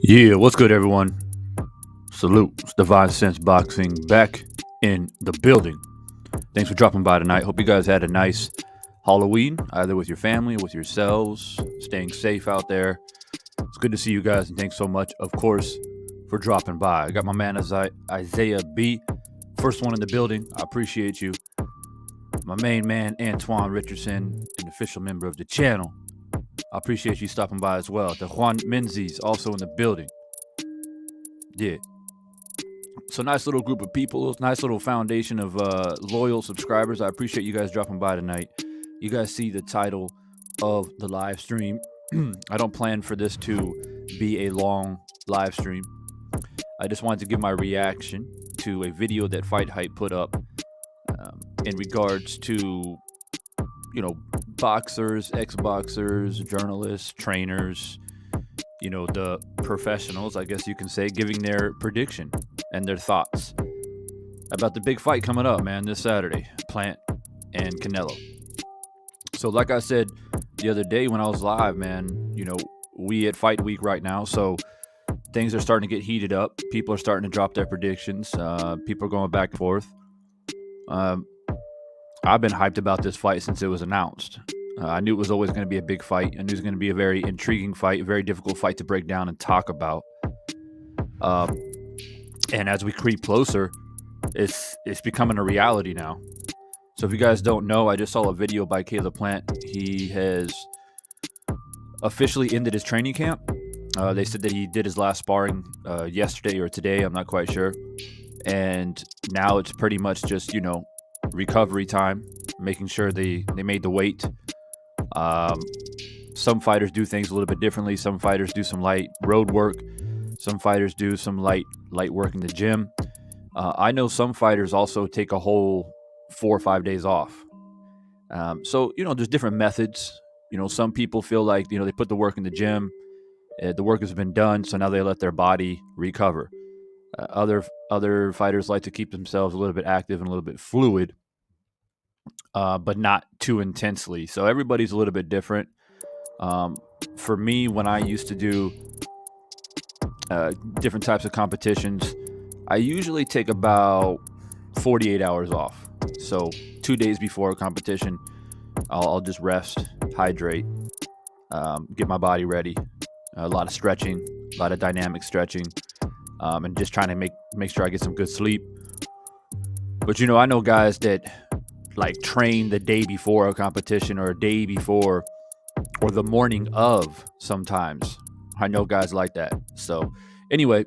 Yeah, what's good, everyone? Salute. It's Divine Sense Boxing back in the building. Thanks for dropping by tonight. Hope you guys had a nice Halloween, either with your family, with yourselves, staying safe out there. It's good to see you guys, and thanks so much, of course, for dropping by. I got my man Isaiah B, first one in the building. I appreciate you. My main man, Antoine Richardson, an official member of the channel. I appreciate you stopping by as well. The Juan Menzies also in the building. Yeah. So nice little group of people, nice little foundation of loyal subscribers. I appreciate you guys dropping by tonight. You guys see the title of the live stream. I don't plan for this to be a long live stream. I just wanted to give my reaction to a video that FightHype put up in regards to, boxers, ex-boxers, journalists, trainers, the professionals, I guess you can say, giving their prediction and their thoughts about the big fight coming up, man, this Saturday, Plant and Canelo. So like I said the other day when I was live, man, we at Fight Week right now, so things are starting to get heated up. People are starting to drop their predictions. People are going back and forth. I've been hyped about this fight since it was announced. I knew it was always going to be a big fight. I knew it was going to be a very intriguing fight, a very difficult fight to break down and talk about. And as we creep closer, it's becoming a reality now. So if you guys don't know, I just saw a video by Caleb Plant. He has officially ended his training camp. They said that he did his last sparring yesterday or today. I'm not quite sure. And now it's pretty much just, recovery time, making sure they made the weight. Some fighters do things a little bit differently. Some fighters do some light road work. Some fighters do some light work in the gym. I know some fighters also take a whole 4 or 5 days off. So, there's different methods. Some people feel like, they put the work in the gym. The work has been done, so now they let their body recover. Other fighters like to keep themselves a little bit active and a little bit fluid, but not too intensely. So everybody's a little bit different. For me, when I used to do different types of competitions, I usually take about 48 hours off. So 2 days before a competition, I'll just rest, hydrate, get my body ready. A lot of stretching, a lot of dynamic stretching, and just trying to make sure I get some good sleep. But I know guys that train the day before a competition or a day before or the morning of sometimes. I know guys like that. So anyway,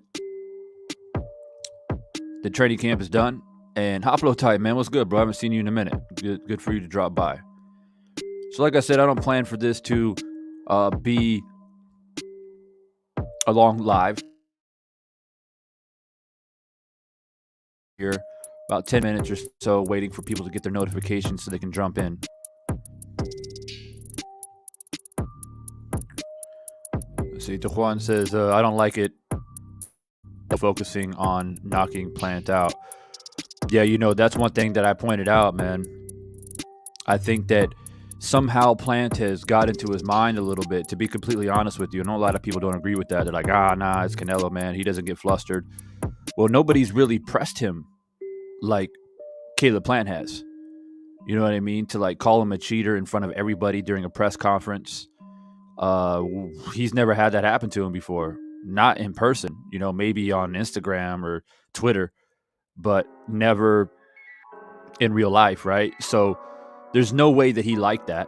the training camp is done. And Hoplo Type, man, what's good, bro? I haven't seen you in a minute. Good for you to drop by. So like I said, I don't plan for this to be a long live here. About 10 minutes or so, waiting for people to get their notifications so they can jump in. Let's see, Juan says, I don't like it focusing on knocking Plant out. Yeah, you know, that's one thing that I pointed out, man. I think that somehow Plant has got into his mind a little bit, to be completely honest with you. I know a lot of people don't agree with that. They're like, nah, it's Canelo, man. He doesn't get flustered. Well, nobody's really pressed him like Caleb Plant has. You know what I mean? To like call him a cheater in front of everybody during a press conference. He's never had that happen to him before. Not in person, you know, maybe on Instagram or Twitter, but never in real life, right? So there's no way that he liked that.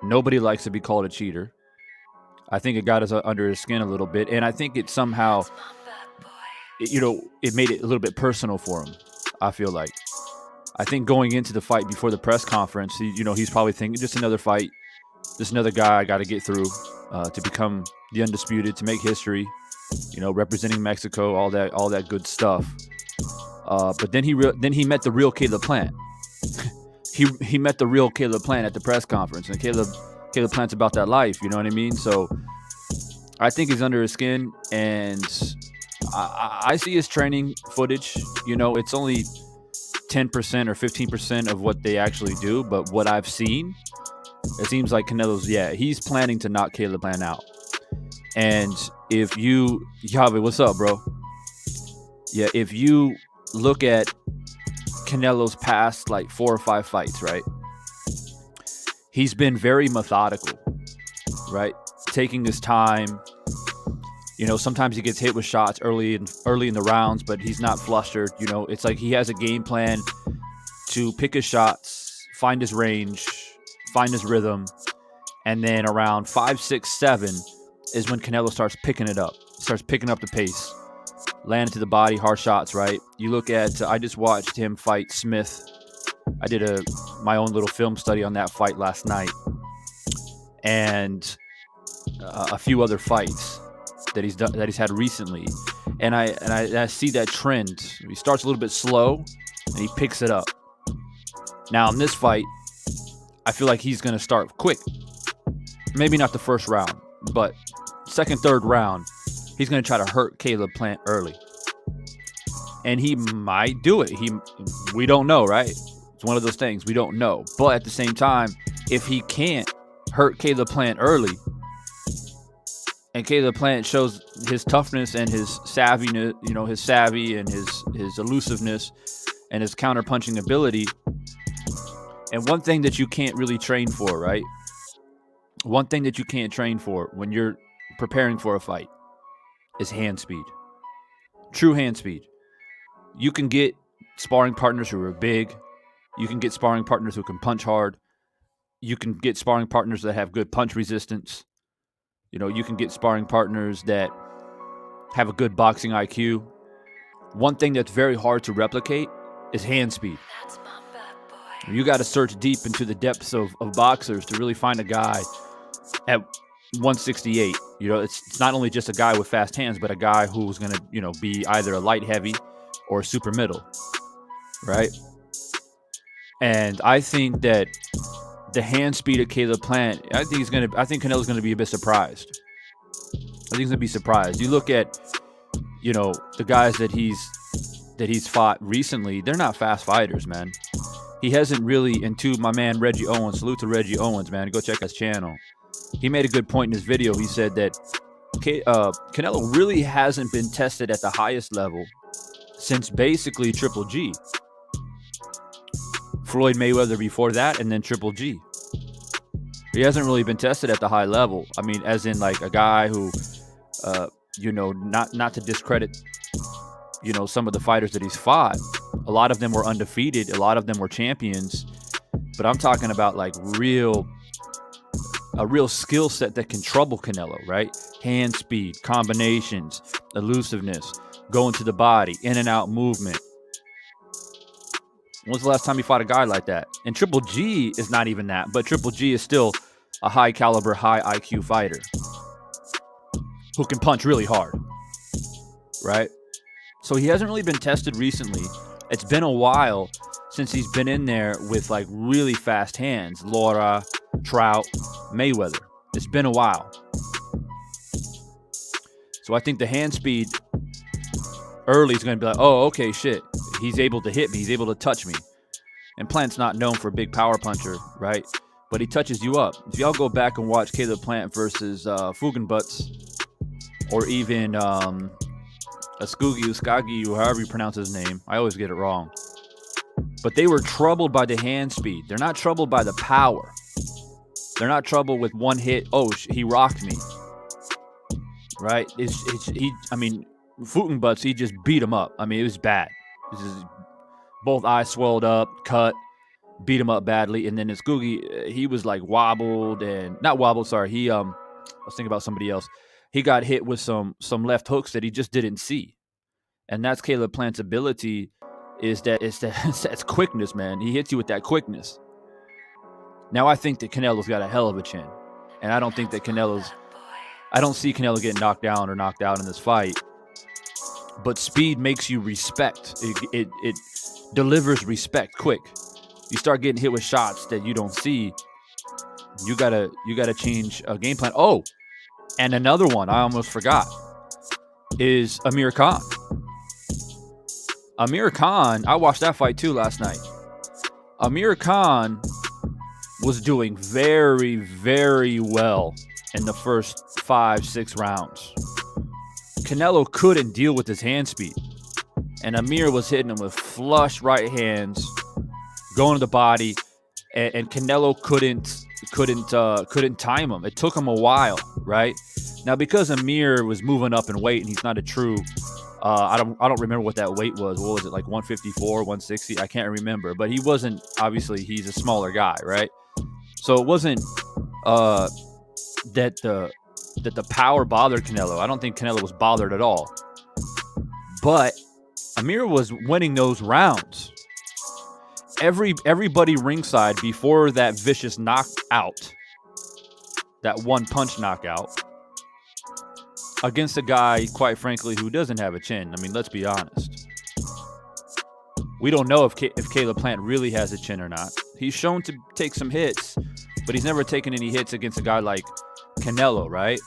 Nobody likes to be called a cheater. I think it got us under his skin a little bit, and I think it somehow, it made it a little bit personal for him, I feel like. I think going into the fight before the press conference, he's probably thinking, just another fight, just another guy I got to get through to become the undisputed, to make history, representing Mexico, all that good stuff. But then he met the real Caleb Plant. he met the real Caleb Plant at the press conference, and Caleb Plant's about that life. You know what I mean? So I think he's under his skin, and I see his training footage. It's only 10% or 15% of what they actually do, but what I've seen, it seems like he's planning to knock Caleb Plant out. And if you, Yahweh, what's up, bro? Yeah, if you look at Canelo's past like 4 or 5 fights, right? He's been very methodical, right? Taking his time. Sometimes he gets hit with shots early in the rounds, but he's not flustered. It's like he has a game plan to pick his shots, find his range, find his rhythm, and then around 5, 6, 7 is when Canelo starts picking it up. Starts picking up the pace, landing to the body, hard shots, right? You look at, I just watched him fight Smith. I did my own little film study on that fight last night, and a few other fights that he's had recently, and I see that trend. He starts a little bit slow, and he picks it up. Now in this fight, I feel like he's going to start quick. Maybe not the first round, but second, third round, he's going to try to hurt Caleb Plant early, and he might do it. We don't know, right? It's one of those things we don't know. But at the same time, if he can't hurt Caleb Plant early, and Caleb Plant shows his toughness and his savviness, his savvy and his elusiveness and his counter-punching ability. And one thing that you can't really train for, right? One thing that you can't train for when you're preparing for a fight is hand speed. True hand speed. You can get sparring partners who are big. You can get sparring partners who can punch hard. You can get sparring partners that have good punch resistance. You can get sparring partners that have a good boxing IQ. One thing that's very hard to replicate is hand speed. That's my bad boy. You got to search deep into the depths of boxers to really find a guy at 168. It's not only just a guy with fast hands, but a guy who's going to, be either a light heavy or a super middle, right? And I think that the hand speed of Caleb Plant, I think Canelo's gonna be a bit surprised. I think he's gonna be surprised. You look at, the guys that he's fought recently, they're not fast fighters, man. He hasn't really, and to my man Reggie Owens, salute to Reggie Owens, man. Go check his channel. He made a good point in his video. He said that Canelo really hasn't been tested at the highest level since basically Triple G. Floyd Mayweather before that, and then Triple G. He hasn't really been tested at the high level. I mean, as in like a guy who, not to discredit, some of the fighters that he's fought. A lot of them were undefeated. A lot of them were champions. But I'm talking about like a real skill set that can trouble Canelo, right? Hand speed, combinations, elusiveness, going to the body, in and out movement. When's the last time you fought a guy like that? And Triple G is not even that, but Triple G is still a high caliber, high IQ fighter who can punch really hard, right? So he hasn't really been tested recently It's been a while since he's been in there with like really fast hands. Laura, Trout, Mayweather. It's been a while. So I think the hand speed early is going to be like, oh, okay, shit. He's able to hit me. He's able to touch me. And Plant's not known for a big power puncher, right? But he touches you up. If y'all go back and watch Caleb Plant versus Fugenbutts, or even Uskagi, or however you pronounce his name. I always get it wrong. But they were troubled by the hand speed. They're not troubled by the power. They're not troubled with one hit. Oh, he rocked me. Right? Fugenbutts, he just beat him up. I mean, it was bad. Both eyes swelled up, cut, beat him up badly. And then Uskagi, he was like wobbled and not wobbled. Sorry, I was thinking about somebody else. He got hit with some left hooks that he just didn't see. And that's Caleb Plant's ability, is that it's quickness, man. He hits you with that quickness. Now I think that Canelo's got a hell of a chin. And I don't think that I don't see Canelo getting knocked down or knocked out in this fight. But speed makes you respect. It delivers respect quick. You start getting hit with shots that you don't see. You gotta change a game plan. Oh, and another one I almost forgot is Amir Khan. Amir Khan, I watched that fight too last night. Amir Khan was doing very, very well in the first 5-6 rounds. Canelo couldn't deal with his hand speed. And Amir was hitting him with flush right hands, going to the body, and Canelo couldn't time him. It took him a while, right? Now, because Amir was moving up in weight and he's not a true, I don't remember what that weight was. What was it, like 154, 160? I can't remember. But he wasn't, obviously, he's a smaller guy, right? So it wasn't that the power bothered Canelo. I don't think Canelo was bothered at all. But Amir was winning those rounds. Everybody ringside before that vicious knockout, that one punch knockout, against a guy, quite frankly, who doesn't have a chin. I mean, let's be honest. We don't know if Caleb Plant really has a chin or not. He's shown to take some hits, but he's never taken any hits against a guy like Canelo, right?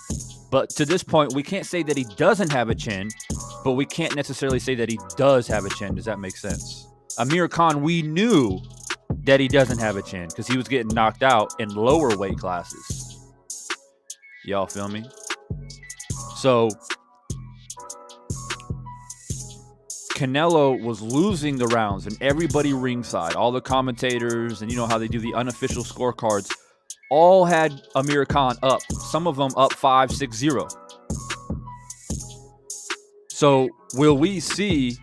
But to this point, we can't say that he doesn't have a chin, but we can't necessarily say that he does have a chin. Does that make sense? Amir Khan, we knew that he doesn't have a chin because he was getting knocked out in lower weight classes. Y'all feel me? So Canelo was losing the rounds, and everybody ringside, all the commentators, and you know how they do the unofficial scorecards, all had Amir Khan up. Some of them up 5-6-0. So will we see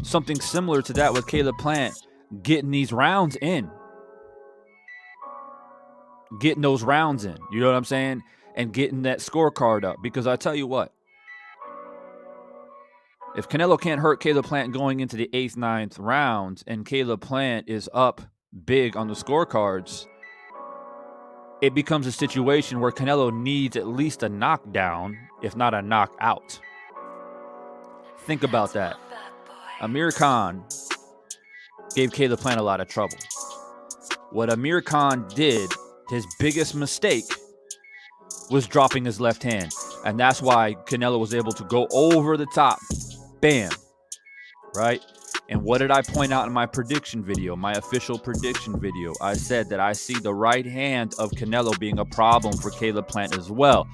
something similar to that with Caleb Plant getting these rounds in? Getting those rounds in. You know what I'm saying? And getting that scorecard up. Because I tell you what, if Canelo can't hurt Caleb Plant going into the 8th, 9th rounds, and Caleb Plant is up big on the scorecards, it becomes a situation where Canelo needs at least a knockdown, if not a knockout. Think about that. Amir Khan gave Caleb Plant a lot of trouble. What Amir Khan did, his biggest mistake, was dropping his left hand. And that's why Canelo was able to go over the top. Bam. Right? And what did I point out in my prediction video, my official prediction video? I said that I see the right hand of Canelo being a problem for Caleb Plant as well.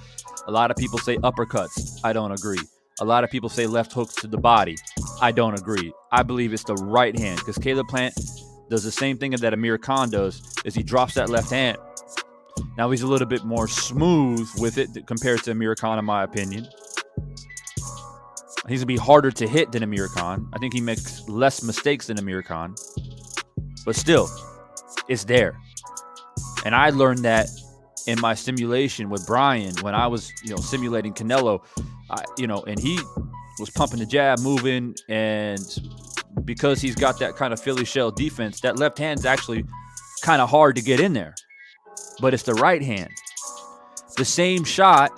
A lot of people say uppercuts. I don't agree. A lot of people say left hooks to the body. I don't agree. I believe it's the right hand because Caleb Plant does the same thing that Amir Khan does, is he drops that left hand. Now he's a little bit more smooth with it compared to Amir Khan, in my opinion. He's going to be harder to hit than Amir Khan. I think he makes less mistakes than Amir Khan. But still, it's there. And I learned that in my simulation with Brian when I was, simulating Canelo. And he was pumping the jab, moving, and because he's got that kind of Philly shell defense, that left hand's actually kind of hard to get in there. But it's the right hand. The same shot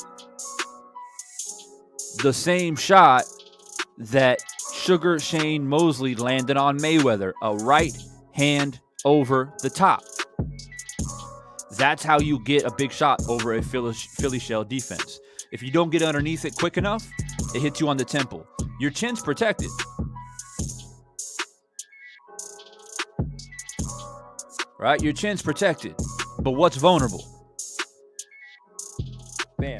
that Sugar Shane Mosley landed on Mayweather. A right hand over the top. That's how you get a big shot over a Philly shell defense. If you don't get underneath it quick enough, it hits you on the temple. Your chin's protected. Right? Your chin's protected. But what's vulnerable? Bam.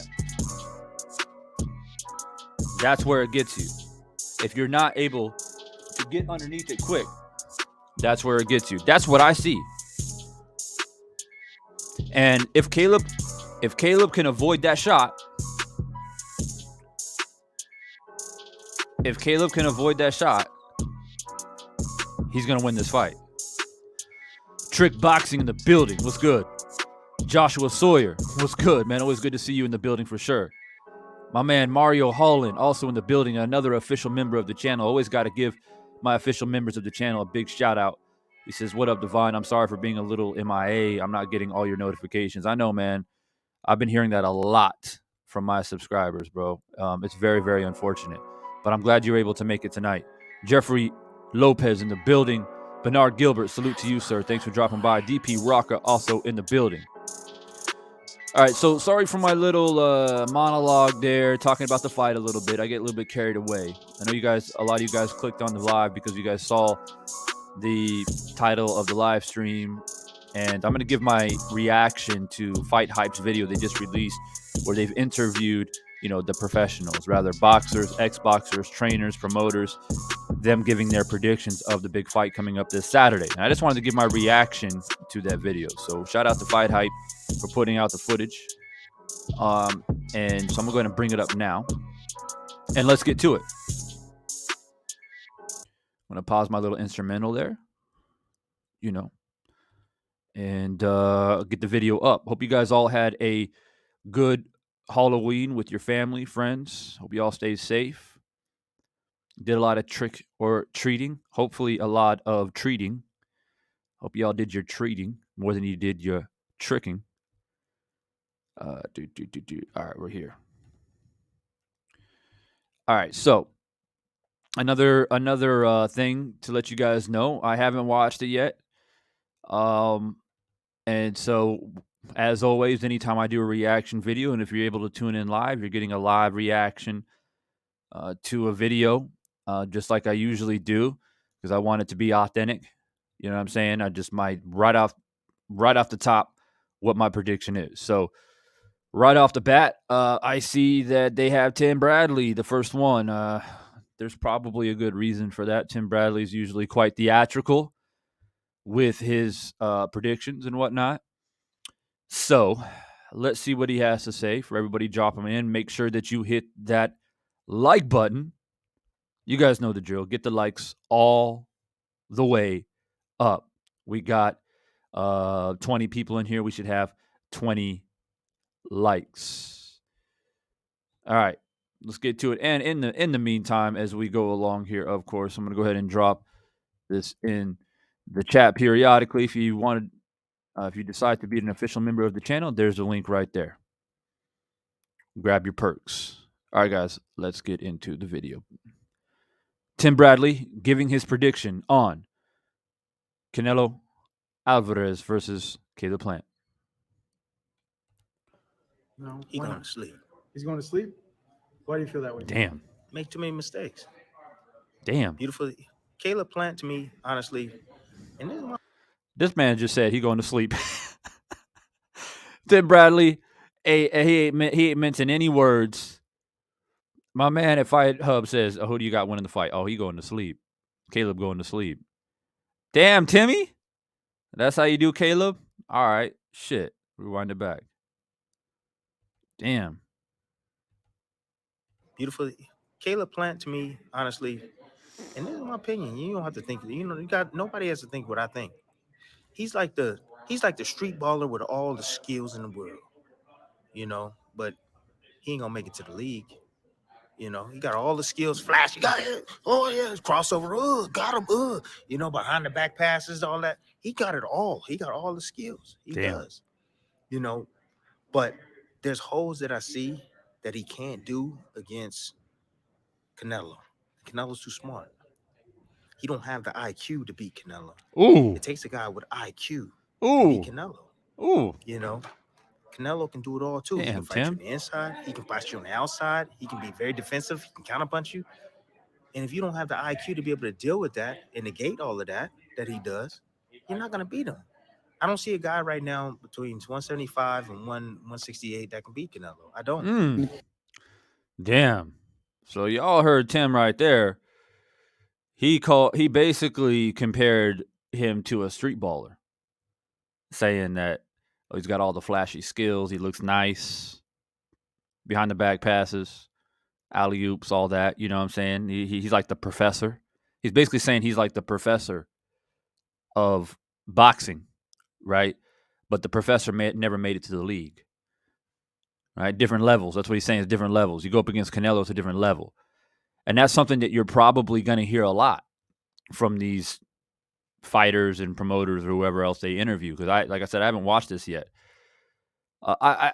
That's where it gets you. If you're not able to get underneath it quick, that's where it gets you. That's what I see. And if Caleb can avoid that shot, he's going to win this fight. Trick Boxing in the building. What's good? Joshua Sawyer. What's good, man? Always good to see you in the building for sure. My man Mario Holland, also in the building, another official member of the channel. Always got to give my official members of the channel a big shout out. He says, what up, Divine? I'm sorry for being a little MIA. I'm not getting all your notifications. I know, man. I've been hearing that a lot from my subscribers, bro. It's very, very unfortunate. But I'm glad you were able to make it tonight. Jeffrey Lopez in the building. Bernard Gilbert, salute to you, sir. Thanks for dropping by. DP Rocca also in the building. All right, so sorry for my little monologue there, talking about the fight a little bit. I get a little bit carried away. I know a lot of you guys clicked on the live because you guys saw the title of the live stream. And I'm going to give my reaction to FightHype's video they just released where they've interviewed, the professionals, rather boxers, ex-boxers, trainers, promoters, them giving their predictions of the big fight coming up this Saturday. And I just wanted to give my reaction to that video. So shout out to FightHype for putting out the footage. And so I'm going to bring it up now. And let's get to it. I'm going to pause my little instrumental there. And get the video up. Hope you guys all had a good Halloween with your family, friends. Hope you all stayed safe. Did a lot of trick or treating. Hopefully a lot of treating. Hope you all did your treating more than you did your tricking. All right, we're here. All right, so another thing to let you guys know. I haven't watched it yet. And so, as always, anytime I do a reaction video, and if you're able to tune in live, you're getting a live reaction to a video, just like I usually do, because I want it to be authentic. You know what I'm saying? I just might right off the top what my prediction is. So, right off the bat, I see that they have Tim Bradley, the first one. There's probably a good reason for that. Tim Bradley is usually quite theatrical with his predictions and whatnot. So let's see what he has to say. For everybody, drop him in. Make sure that you hit that like button. You guys know the drill. Get the likes all the way up. We got 20 people in here. We should have 20 likes. All right, let's get to it. And in the meantime, as we go along here, of course, I'm going to go ahead and drop this in the chat periodically. If you wanted, if you decide to be an official member of the channel, there's a link right there. Grab your perks. All right, guys, let's get into the video. Tim Bradley giving his prediction on Canelo Alvarez versus Caleb Plant. No, He's going to sleep. He's going to sleep? Why do you feel that way? Damn. Make too many mistakes. Damn. Beautiful. Caleb Plant, to me, honestly, and this man just said he going to sleep. Tim Bradley, he ain't mentioned any words. My man at Fight Hub says, who do you got winning the fight? Oh, he going to sleep. Caleb going to sleep. Damn, Timmy. That's how you do, Caleb? All right. Shit. Rewind it back. Damn. Beautiful. Caleb Plant, to me, honestly, and this is my opinion. You don't have to think. Nobody has to think what I think. He's like the street baller with all the skills in the world, but he ain't gonna make it to the league. He got all the skills, flash. He got it. Oh yeah, crossover. Got him. Behind the back passes, all that. He got it all. He got all the skills. He does. But there's holes that I see that he can't do against Canelo. Canelo's too smart. he don't have the IQ to beat Canelo. Ooh. It takes a guy with IQ to Ooh. beat Canelo. Ooh. You know, Canelo can do it all too. He Damn, can fight Tim. you on the inside. He can fight you on the outside. He can be very defensive. He can counterpunch you. And if you don't have the IQ to be able to deal with that and negate all of that he does, you're not gonna beat him. I don't see a guy right now between 175 and 168 that can beat Canelo. I don't. Damn. So y'all heard Tim right there. He basically compared him to a street baller, saying that he's got all the flashy skills. He looks nice, behind the back passes, alley oops, all that. You know what I'm saying? He's like the professor. He's basically saying he's like the professor of boxing, right? But the professor never made it to the league, right? Different levels. That's what he's saying is different levels. You go up against Canelo, it's a different level. And that's something that you're probably going to hear a lot from these fighters and promoters or whoever else they interview. Because like I said, I haven't watched this yet. I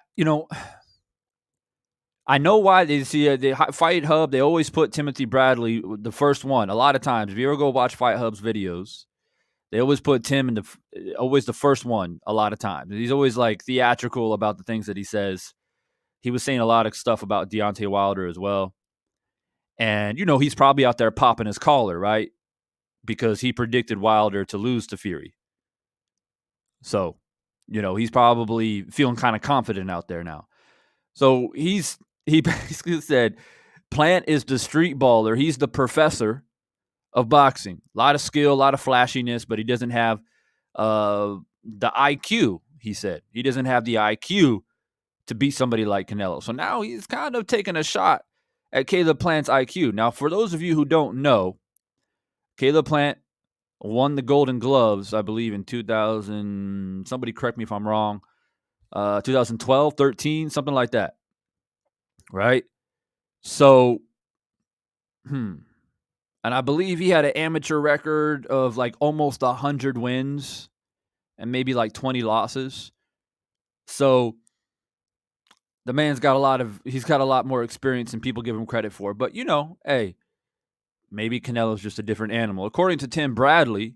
know why they see the Fight Hub. They always put Timothy Bradley the first one. A lot of times, if you ever go watch Fight Hub's videos, they always put Tim in always the first one. A lot of times, he's always like theatrical about the things that he says. He was saying a lot of stuff about Deontay Wilder as well. And, he's probably out there popping his collar, right? Because he predicted Wilder to lose to Fury. So, he's probably feeling kind of confident out there now. So he basically said Plant is the street baller. He's the professor of boxing. A lot of skill, a lot of flashiness, but he doesn't have the IQ, he said. He doesn't have the IQ to beat somebody like Canelo. So now he's kind of taking a shot at Caleb Plant's IQ. Now, for those of you who don't know, Caleb Plant won the Golden Gloves, I believe, in 2000. Somebody correct me if I'm wrong. 2012, 13, something like that. Right? So, and I believe he had an amateur record of like almost 100 wins and maybe like 20 losses. So the man's got he's got a lot more experience than people give him credit for. But, hey, maybe Canelo's just a different animal. According to Tim Bradley,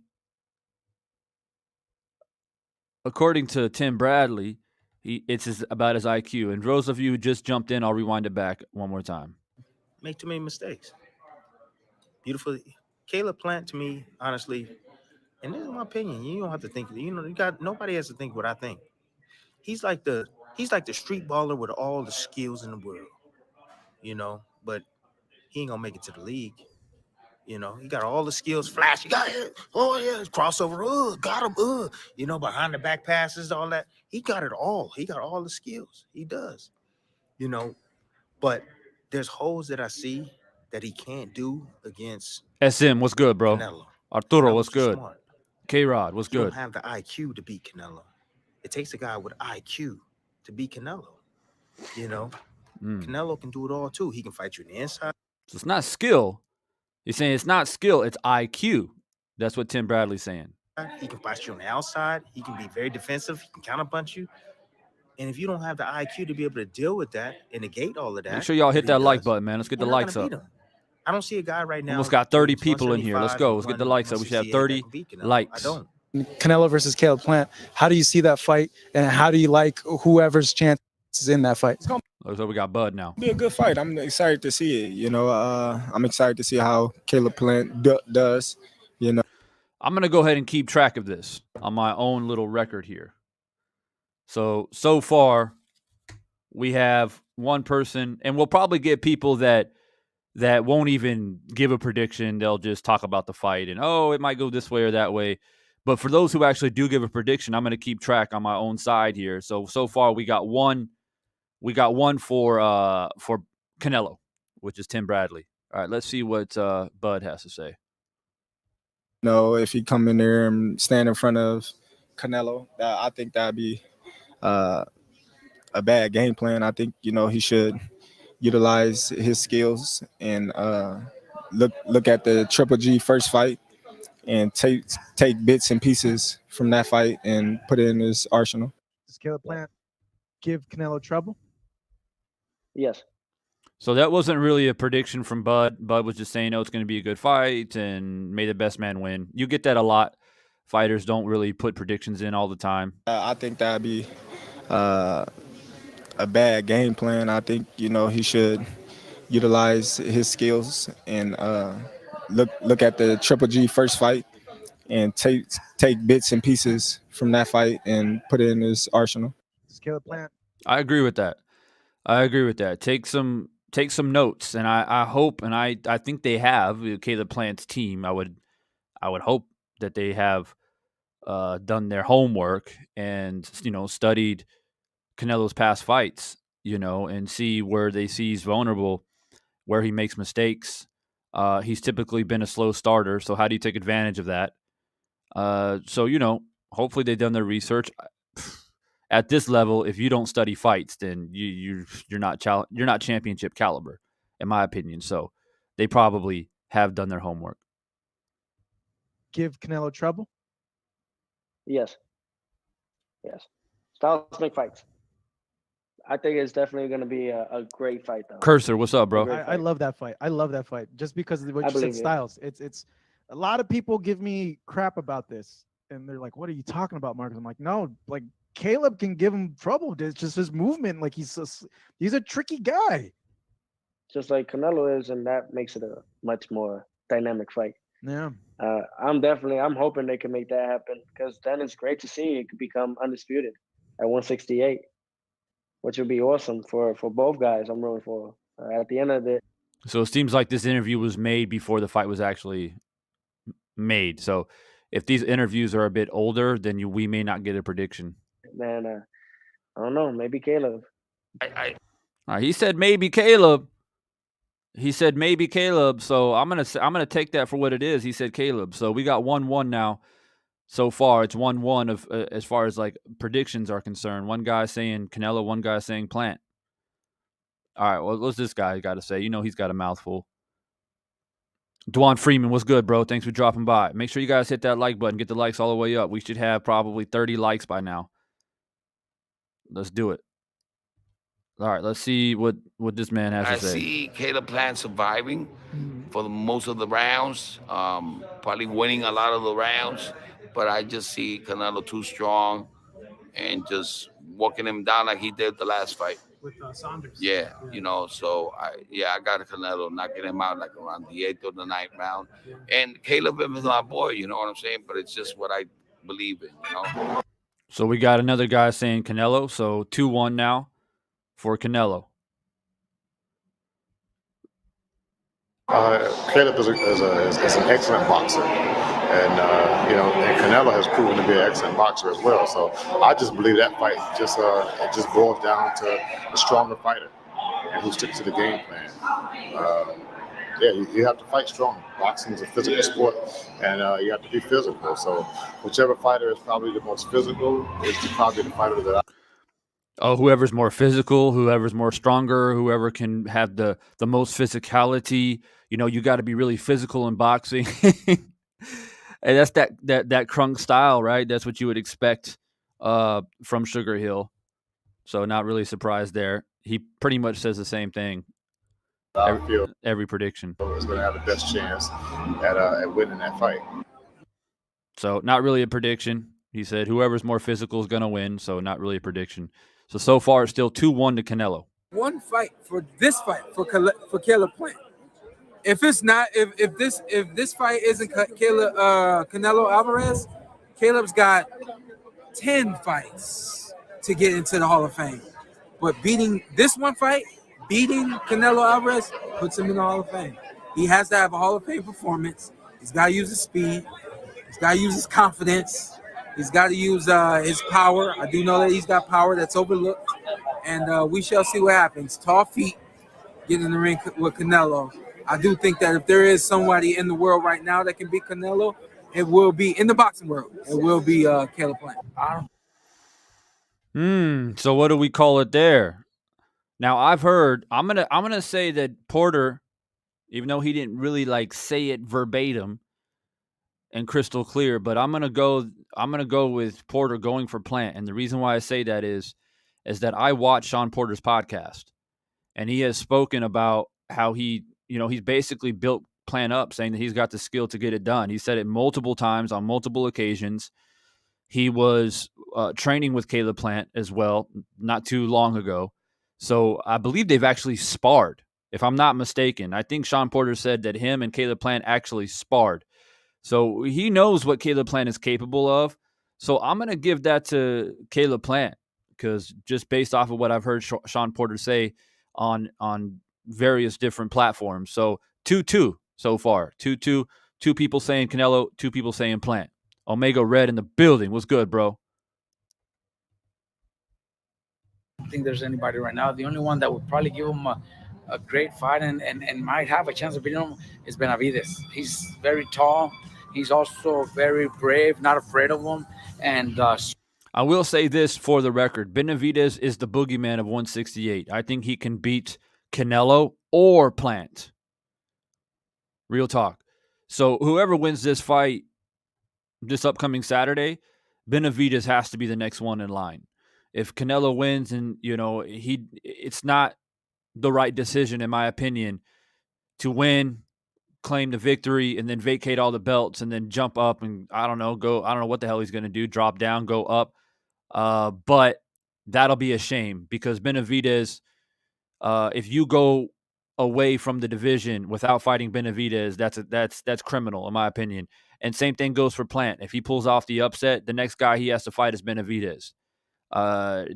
it's about his IQ. And those of you who just jumped in, I'll rewind it back one more time. Make too many mistakes. Beautiful. Caleb Plant, to me, honestly, and this is my opinion. You don't have to think. Nobody has to think what I think. He's like the street baller with all the skills in the world. But he ain't gonna make it to the league. He got all the skills, flash. He got it. Oh yeah, crossover. Got him. Behind the back passes, all that. He got it all. He got all the skills. He does. But there's holes that I see that he can't do against SM, what's good, bro? Canelo. Arturo, what's good? Smart. K-Rod, what's You good? don't have the IQ to beat Canelo. It takes a guy with IQ to beat Canelo. Canelo can do it all too. He can fight you on the inside. So it's not skill. He's saying it's not skill, it's IQ. That's what Tim Bradley's saying. He can fight you on the outside. He can be very defensive. He can counterpunch you. And if you don't have the IQ to be able to deal with that and negate all of that, make sure y'all hit that like button, man. Let's get the likes up. I don't see a guy right now. Almost got 30 people in here. Let's go. Let's get the likes up. We should have 30 likes. I don't. Canelo versus Caleb Plant. How do you see that fight, and how do you like whoever's chances in that fight? So we got Bud now. Be a good fight. I'm excited to see it. I'm excited to see how Caleb Plant does. I'm gonna go ahead and keep track of this on my own little record here. So far, we have one person, and we'll probably get people that won't even give a prediction. They'll just talk about the fight and, it might go this way or that way. But for those who actually do give a prediction, I'm going to keep track on my own side here. So far we got one. We got one for Canelo, which is Tim Bradley. All right, let's see what Bud has to say. If he come in there and stand in front of Canelo, I think that'd be a bad game plan. I think he should utilize his skills and look at the Triple G first fight and take bits and pieces from that fight and put it in his arsenal. Does Caleb Plant give Canelo trouble? Yes. So that wasn't really a prediction from Bud. Bud was just saying, "Oh, it's going to be a good fight, and may the best man win." You get that a lot. Fighters don't really put predictions in all the time. I think that'd be uh, a bad game plan. I think he should utilize his skills and look at the Triple G first fight and take bits and pieces from that fight and put it in his arsenal. Caleb Plant. I agree with that. Take some notes, and I hope, and I think they have Caleb Plant's team. I would hope that they have done their homework and studied Canelo's past fights, and see where they see he's vulnerable, where he makes mistakes. He's typically been a slow starter, so how do you take advantage of that? So hopefully they've done their research. At this level, if you don't study fights, then you're not championship caliber, in my opinion. So they probably have done their homework. Give Canelo trouble? Yes. Styles make fights. I think it's definitely going to be a great fight, though. Cursor, what's up, bro? I love that fight. Just because of what you said, Styles. It's a lot of people give me crap about this, and they're like, "What are you talking about, Marcus?" I'm like, "No, like Caleb can give him trouble. It's just his movement. Like he's a tricky guy, just like Canelo is, and that makes it a much more dynamic fight." Yeah. I'm hoping they can make that happen, because then it's great to see it could become undisputed at 168, which would be awesome for both guys. I'm rooting for at the end of it. So it seems like this interview was made before the fight was actually made. So if these interviews are a bit older, then we may not get a prediction. Man, I don't know. Maybe Caleb. He said maybe Caleb. So I'm gonna take that for what it is. He said Caleb. So we got 1-1 now. So far, it's 1-1 of as far as like predictions are concerned. One guy saying Canelo, one guy saying Plant. All right, well, what's this guy got to say? He's got a mouthful. Dwan Freeman, what's good, bro? Thanks for dropping by. Make sure you guys hit that like button. Get the likes all the way up. We should have probably 30 likes by now. Let's do it. All right, let's see what this man has to say. I see Caleb Plant surviving for most of the rounds, probably winning a lot of the rounds, but I just see Canelo too strong and just walking him down like he did the last fight. With Saunders. Yeah, so I got Canelo knocking him out like around the 8th or the 9th round. Yeah. And Caleb is my boy, you know what I'm saying? But it's just what I believe in, So we got another guy saying Canelo, so 2-1 now for Canelo. Caleb is an excellent boxer, and and Canelo has proven to be an excellent boxer as well. So I just believe that fight just boils down to a stronger fighter and who sticks to the game plan. You have to fight strong. Boxing is a physical sport, and you have to be physical. So whichever fighter is probably the most physical is probably the fighter that whoever's more physical, whoever's more stronger, whoever can have the most physicality. You got to be really physical in boxing. And that's that Crunk style, right? That's what you would expect from Sugar Hill. So not really surprised there. He pretty much says the same thing. Every prediction. Is going to have the best chance at winning that fight. So not really a prediction. He said whoever's more physical is going to win. So not really a prediction. So far, it's still 2-1 to Canelo. One fight for Caleb Plant. If this fight isn't Canelo Alvarez, Caleb's got 10 fights to get into the Hall of Fame. But beating Canelo Alvarez puts him in the Hall of Fame. He has to have a Hall of Fame performance. He's got to use his speed. He's got to use his confidence. He's got to use his power. I do know that he's got power that's overlooked. And we shall see what happens. Tall feet, get in the ring with Canelo. I do think that if there is somebody in the world right now that can beat Canelo, it will be in the boxing world. It will be Caleb Plant. So what do we call it there? Now I've heard. I'm gonna say that Porter, even though he didn't really like say it verbatim and crystal clear, but I'm gonna go with Porter going for Plant. And the reason why I say that is that I watch Sean Porter's podcast, and he has spoken about how he's basically built Plant up, saying that he's got the skill to get it done. He said it multiple times on multiple occasions. He was training with Caleb Plant as well not too long ago. So I believe they've actually sparred, if I'm not mistaken. I think Sean Porter said that him and Caleb Plant actually sparred. So he knows what Caleb Plant is capable of. So I'm going to give that to Caleb Plant, because just based off of what I've heard Sean Porter say on various different platforms. So 2-2 so far. 2-2. 2 people saying Canelo, 2 people saying Plant. Omega Red in the building. What's good, bro? I don't think there's anybody right now. The only one that would probably give him a great fight and might have a chance of beating him is Benavidez. He's very tall. He's also very brave, not afraid of him. And I will say this for the record. Benavidez is the boogeyman of 168. I think he can beat Canelo or Plant. Real talk. So whoever wins this fight this upcoming Saturday, Benavidez has to be the next one in line. If Canelo wins, and it's not the right decision, in my opinion, to win, claim the victory, and then vacate all the belts, and then jump up and I don't know what the hell he's going to do, drop down, go up. But that'll be a shame, because Benavidez, if you go away from the division without fighting Benavidez, that's criminal, in my opinion. And same thing goes for Plant. If he pulls off the upset, the next guy he has to fight is Benavidez.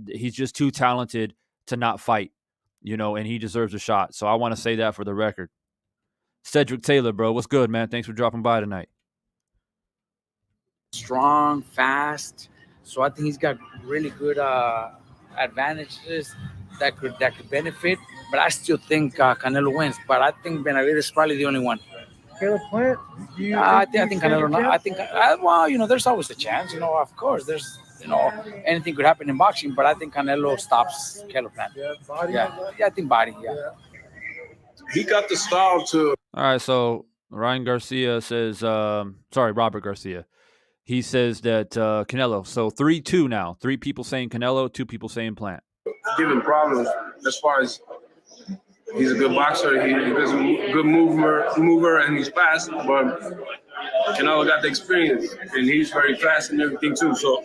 He's just too talented to not fight, and he deserves a shot. So I want to say that for the record. Cedric Taylor, bro, what's good, man? Thanks for dropping by tonight. Strong, fast. So I think he's got really good advantages that could benefit. But I still think Canelo wins. But I think Benavidez is probably the only one. Caleb Plant? I think Canelo. I think. There's always a chance. Of course, there's. Anything could happen in boxing. But I think Canelo stops Caleb Plant. Yeah, body. Yeah, I think body. Yeah. He got the style to. All right, so Ryan Garcia says, Robert Garcia. He says that Canelo. So 3-2 now. 3 people saying Canelo, 2 people saying Plant. Giving problems as far as he's a good boxer. He's a good mover, and he's fast. But Canelo got the experience, and he's very fast and everything too. So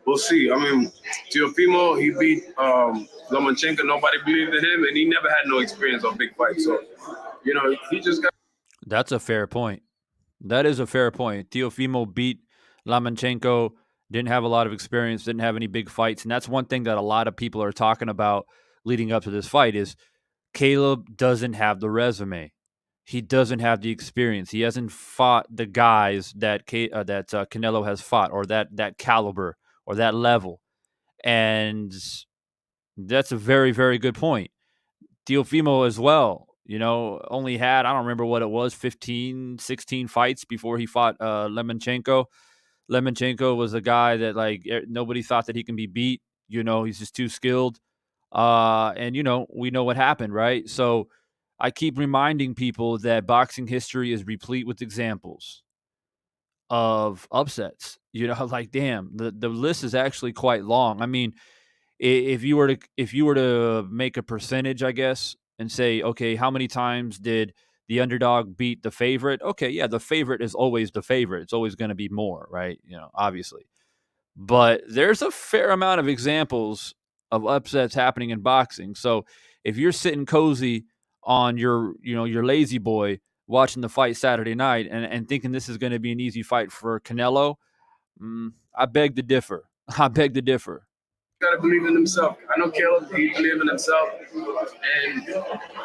we'll see. I mean, Teofimo, he beat Lomachenko. Nobody believed in him, and he never had no experience on big fights. So, he just got. That's a fair point. That is a fair point. Teofimo beat Lomachenko, didn't have a lot of experience, didn't have any big fights. And that's one thing that a lot of people are talking about leading up to this fight is Caleb doesn't have the resume. He doesn't have the experience. He hasn't fought the guys that Canelo has fought, or that caliber or that level. And that's a very, very good point. Teofimo as well, only had, I don't remember what it was, 15, 16 fights before he fought Lomachenko. Lomachenko was a guy that nobody thought that he can be beat. He's just too skilled. And we know what happened, right? So I keep reminding people that boxing history is replete with examples of upsets. Damn, the list is actually quite long. I mean, if you were to make a percentage, I guess, and say, okay, how many times did the underdog beat the favorite? Okay, yeah, the favorite is always the favorite. It's always going to be more, right? Obviously. But there's a fair amount of examples of upsets happening in boxing. So if you're sitting cozy on your lazy boy watching the fight Saturday night and thinking this is going to be an easy fight for Canelo, I beg to differ. Got to believe in himself. I know Caleb, he believes in himself, and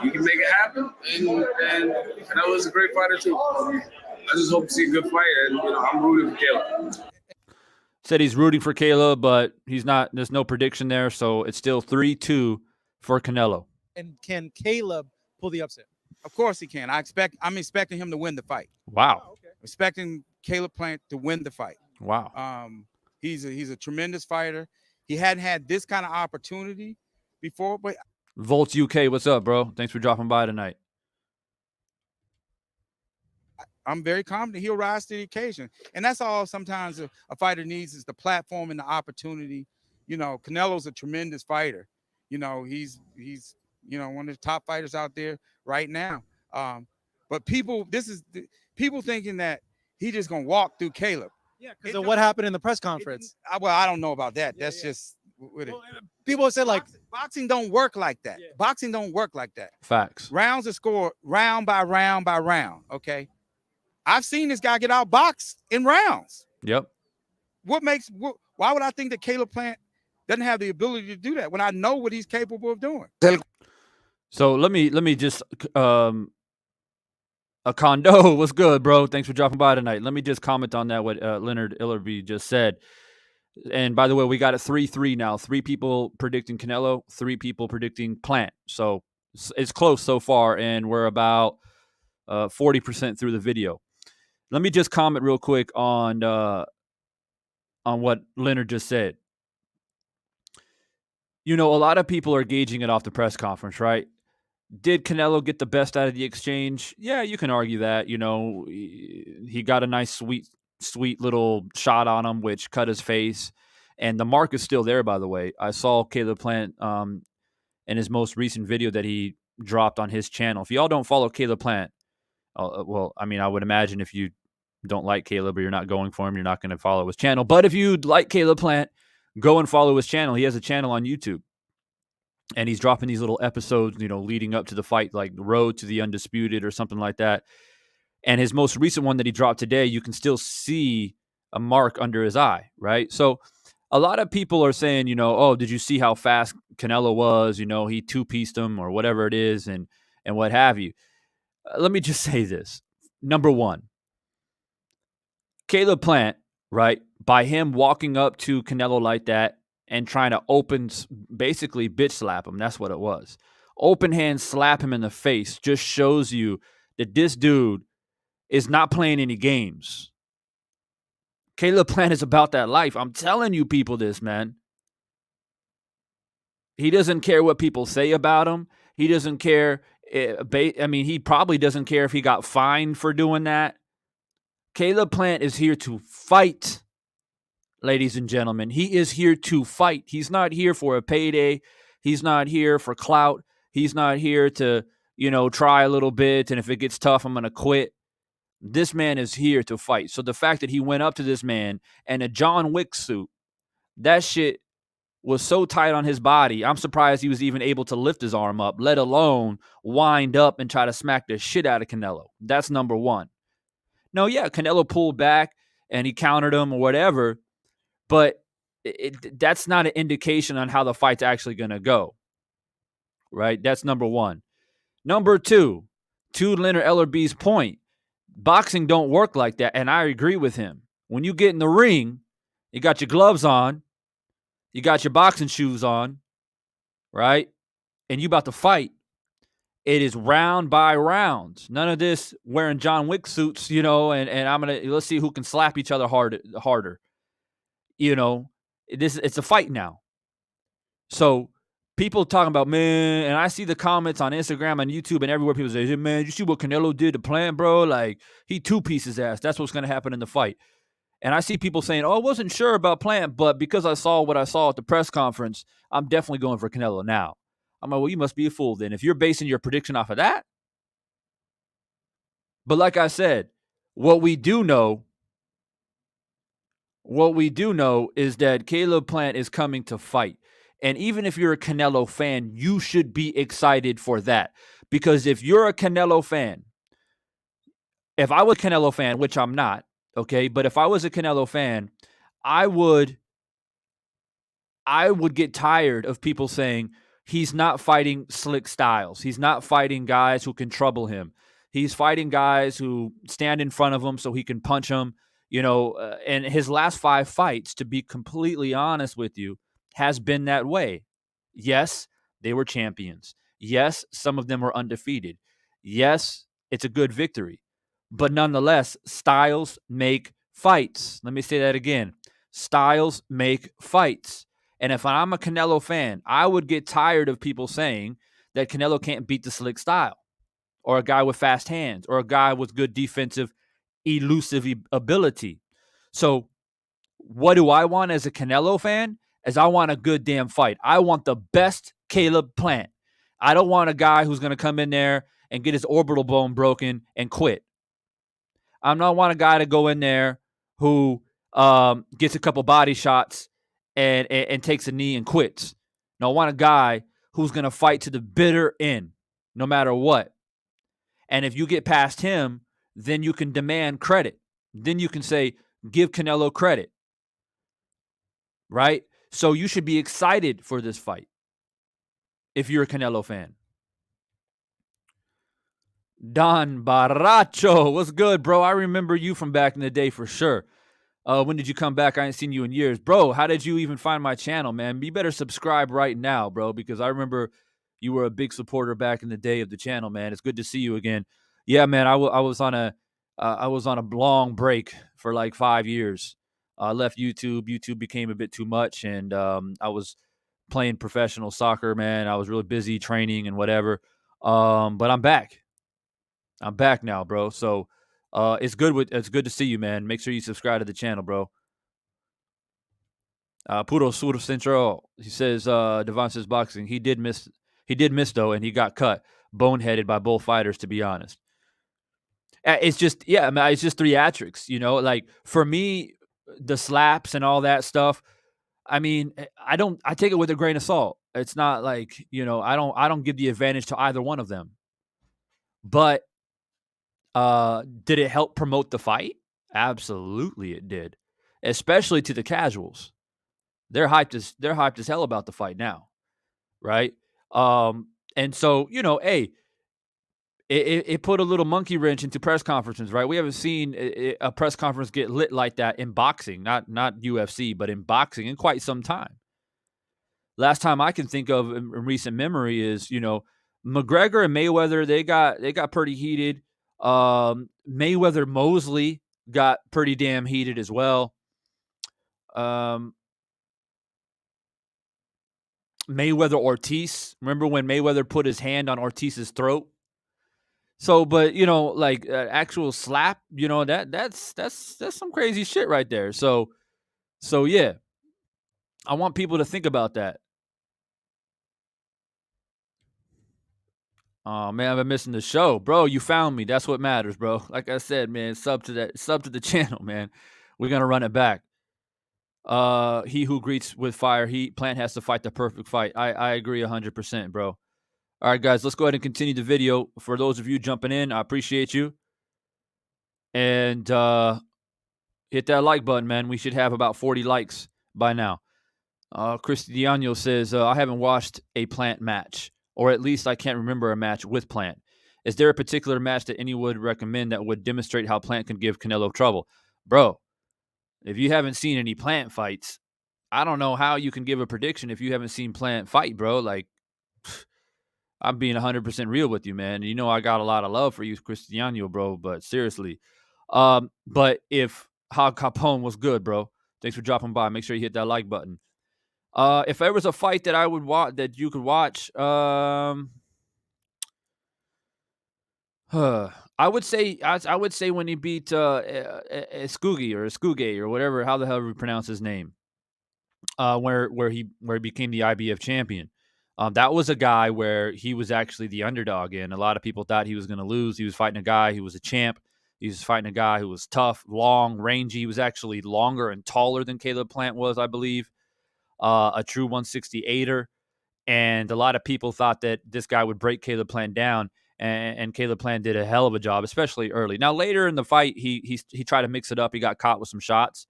he can make it happen. And Canelo's a great fighter too. I just hope to see a good fight, and I'm rooting for Caleb. Said he's rooting for Caleb, but he's not. There's no prediction there, so it's still 3-2 for Canelo. And can Caleb pull the upset? Of course he can. I'm expecting him to win the fight. Wow. Oh, okay. Expecting Caleb Plant to win the fight. Wow. He's a tremendous fighter. He hadn't had this kind of opportunity before, but Volts UK, what's up, bro? Thanks for dropping by tonight. I'm very confident he'll rise to the occasion. And that's all sometimes a fighter needs is the platform and the opportunity. Canelo's a tremendous fighter. He's one of the top fighters out there right now. But people thinking that he just gonna walk through Caleb. Yeah, because of what happened in the press conference. I don't know about that. That's just people said like boxing don't work like that. Yeah. Boxing don't work like that. Facts. Rounds are scored round by round by round. Okay, I've seen this guy get outboxed in rounds. Yep. Why would I think that Caleb Plant doesn't have the ability to do that when I know what he's capable of doing? So let me just a condo. What's good, bro? Thanks for dropping by tonight. Let me just comment on that what Leonard Illerby just said. And by the way, we got it 3-3 now. 3 people predicting Canelo, 3 people predicting Plant. So it's close so far, and we're about 40% through the video. Let me just comment real quick on what Leonard just said. A lot of people are gauging it off the press conference, right? Did Canelo get the best out of the exchange? Yeah, you can argue that. He got a nice, sweet little shot on him, which cut his face. And the mark is still there, by the way. I saw Caleb Plant in his most recent video that he dropped on his channel. If y'all don't follow Caleb Plant, I would imagine if you don't like Caleb or you're not going for him, you're not going to follow his channel. But if you like Caleb Plant, go and follow his channel. He has a channel on YouTube. And he's dropping these little episodes, leading up to the fight, like the Road to the Undisputed or something like that. And his most recent one that he dropped today, you can still see a mark under his eye, right? So a lot of people are saying, oh, did you see how fast Canelo was? He two-pieced him or whatever it is and what have you. Let me just say this. Number one, Caleb Plant, right, by him walking up to Canelo like that, and trying to basically bitch slap him. That's what it was. Open hand slap him in the face just shows you that this dude is not playing any games. Caleb Plant is about that life. I'm telling you people this, man. He doesn't care what people say about him. He doesn't care. He probably doesn't care if he got fined for doing that. Caleb Plant is here to fight. Ladies and gentlemen, he is here to fight. He's not here for a payday. He's not here for clout. He's not here to, try a little bit. And if it gets tough, I'm going to quit. This man is here to fight. So the fact that he went up to this man in a John Wick suit, that shit was so tight on his body. I'm surprised he was even able to lift his arm up, let alone wind up and try to smack the shit out of Canelo. That's number one. No, yeah, Canelo pulled back and he countered him or whatever. But that's not an indication on how the fight's actually going to go, right? That's number one. Number two, to Leonard Ellerby's point, boxing don't work like that, and I agree with him. When you get in the ring, you got your gloves on, you got your boxing shoes on, right? And you about to fight. It is round by round. None of this wearing John Wick suits, and let's see who can slap each other harder. It's a fight now. So people talking about, man, and I see the comments on Instagram and YouTube and everywhere. People say, man, you see what Canelo did to Plant, bro? Like, he two-pieced his ass. That's what's going to happen in the fight. And I see people saying, oh, I wasn't sure about Plant, but because I saw what I saw at the press conference, I'm definitely going for Canelo now. I'm like, well, you must be a fool then if you're basing your prediction off of that. But like I said, what we do know is that Caleb Plant is coming to fight. And even if you're a Canelo fan, you should be excited for that. Because if you're a Canelo fan, if I was a Canelo fan, which I'm not, okay, but if I was a Canelo fan, I would get tired of people saying he's not fighting slick styles. He's not fighting guys who can trouble him. He's fighting guys who stand in front of him so he can punch them. And his last 5 fights, to be completely honest with you, has been that way. Yes, they were champions. Yes, some of them were undefeated. Yes, it's a good victory. But nonetheless, styles make fights. Let me say that again. Styles make fights. And if I'm a Canelo fan, I would get tired of people saying that Canelo can't beat the slick style, or a guy with fast hands, or a guy with good defensive elusive ability. So what do I want as a Canelo fan? Is I want a good damn fight. I want the best Caleb Plant. I don't want a guy who's going to come in there and get his orbital bone broken and quit. I don't want a guy to go in there who gets a couple body shots and takes a knee and quits. No, I want a guy who's going to fight to the bitter end, no matter what. And if you get past him, then you can demand credit. Then you can say, give Canelo credit. Right? So you should be excited for this fight if you're a Canelo fan. Don Baracho, what's good, bro? I remember you from back in the day for sure. When did you come back? I ain't seen you in years. Bro, how did you even find my channel, man? You better subscribe right now, bro, because I remember you were a big supporter back in the day of the channel, man. It's good to see you again. Yeah, man, I was on a long break for like 5 years. I left YouTube. YouTube became a bit too much, and I was playing professional soccer, man. I was really busy training and whatever. But I'm back. I'm back now, bro. So it's good to see you, man. Make sure you subscribe to the channel, bro. Puro Sur Central. He says Devon says boxing. He did miss though, and he got cut, boneheaded by both fighters, to be honest. It's just, yeah, I mean, it's just theatrics, you know. Like for me, the slaps and all that stuff, I mean, I take it with a grain of salt. It's not like, you know, I don't give the advantage to either one of them. But did it help promote the fight? Absolutely it did. Especially to the casuals. They're hyped as hell about the fight now. Right? And so, you know, hey, it put a little monkey wrench into press conferences, right? We haven't seen a press conference get lit like that in boxing, not UFC, but in boxing in quite some time. Last time I can think of in recent memory is, you know, McGregor and Mayweather, they got pretty heated. Mayweather Mosley got pretty damn heated as well. Mayweather Ortiz, remember when Mayweather put his hand on Ortiz's throat? So, but you know, like actual slap, you know, that's some crazy shit right there. So yeah, I want people to think about that. Oh man, I've been missing the show, bro. You found me. That's what matters, bro. Like I said, man, sub to the channel, man. We're gonna run it back. He who greets with fire heat, Plant has to fight the perfect fight. I agree 100%, bro. All right, guys, let's go ahead and continue the video. For those of you jumping in, I appreciate you. And hit that like button, man. We should have about 40 likes by now. Cristiano says, I haven't watched a Plant match, or at least I can't remember a match with Plant. Is there a particular match that anyone would recommend that would demonstrate how Plant can give Canelo trouble? Bro, if you haven't seen any Plant fights, I don't know how you can give a prediction if you haven't seen Plant fight, bro. Like, I'm being 100% real with you, man. You know I got a lot of love for you, Cristiano, bro, but seriously. But if Hog Capone was good, bro, thanks for dropping by. Make sure you hit that like button. If there was a fight that I would watch, that you could watch, I would say when he beat Escugi or whatever, how the hell we pronounce his name, where he became the IBF champion. That was a guy where he was actually the underdog, and a lot of people thought he was going to lose. He was fighting a guy who was a champ. He was fighting a guy who was tough, long, rangy. He was actually longer and taller than Caleb Plant was, I believe. A true 168er. And a lot of people thought that this guy would break Caleb Plant down, and Caleb Plant did a hell of a job, especially early. Now, later in the fight, he tried to mix it up. He got caught with some shots.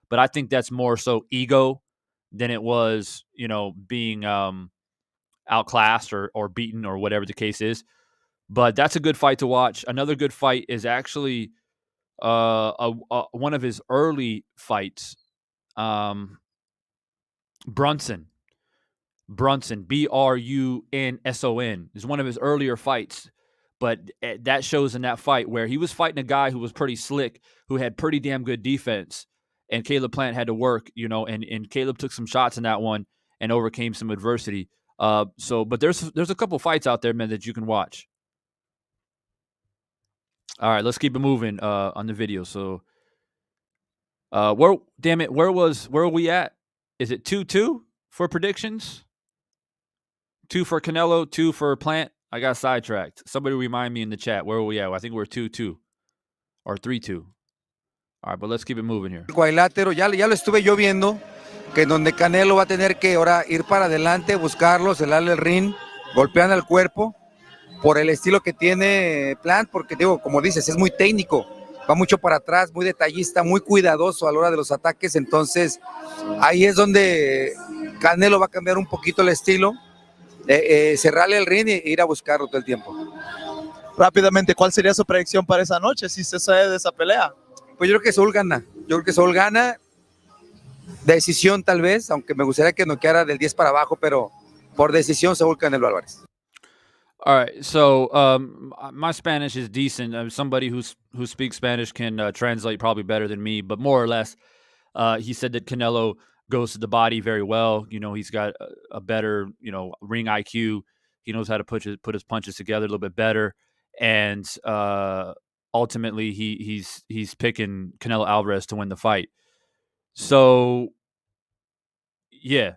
But I think that's more so ego than it was, you know, being outclassed or beaten or whatever the case is. But that's a good fight to watch. Another good fight is actually one of his early fights. Brunson, Brunson, is one of his earlier fights. But that shows in that fight where he was fighting a guy who was pretty slick, who had pretty damn good defense. And Caleb Plant had to work, you know, and Caleb took some shots in that one and overcame some adversity. But there's a couple fights out there, man, that you can watch. All right, let's keep it moving on the video. So, where are we at? Is it 2-2 for predictions? 2 for Canelo, 2 for Plant. I got sidetracked. Somebody remind me in the chat. Where are we at? I think we're 2-2 or 3-2. All right, but let's keep it moving here. Cuadrilátero, ya lo estuve yo viendo, que en donde Canelo va a tener que ahora ir para adelante, buscarlo, celarle el ring, golpeando el cuerpo, por el estilo que tiene Plant, porque digo, como dices, es muy técnico, va mucho para atrás, muy detallista, muy cuidadoso a la hora de los ataques, entonces ahí es donde Canelo va a cambiar un poquito el estilo, cerrarle el ring e ir a buscarlo todo el tiempo. Rápidamente, ¿cuál sería su predicción para esa noche si se sale de esa pelea? Pues yo creo que Saúl gana, decisión tal vez, aunque me gustaría que noqueara del 10 para abajo, pero por decisión Saúl Canelo Álvarez. All right, so my Spanish is decent. Somebody who speaks Spanish can translate probably better than me, but more or less, he said that Canelo goes to the body very well. You know, he's got a better, ring IQ. He knows how to put his punches together a little bit better, and ultimately he's picking Canelo Alvarez to win the fight. So, yeah.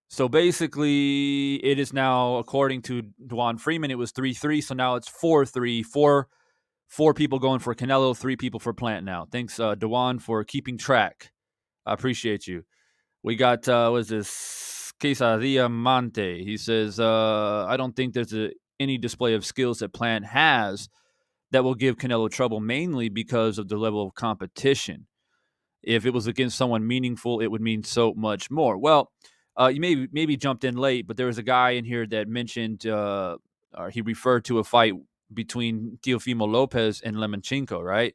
So basically, it is now, according to Dwan Freeman, it was 3-3. So now it's 4-3. Four people going for Canelo, 3 people for Plant now. Thanks, Dwan, for keeping track. I appreciate you. We got, what is this? Quesadilla Monte. He says, I don't think there's any display of skills that Plant has that will give Canelo trouble, mainly because of the level of competition. If it was against someone meaningful, it would mean so much more. Well, you maybe jumped in late, but there was a guy in here that mentioned, or he referred to a fight between Teofimo Lopez and Lomachenko, right?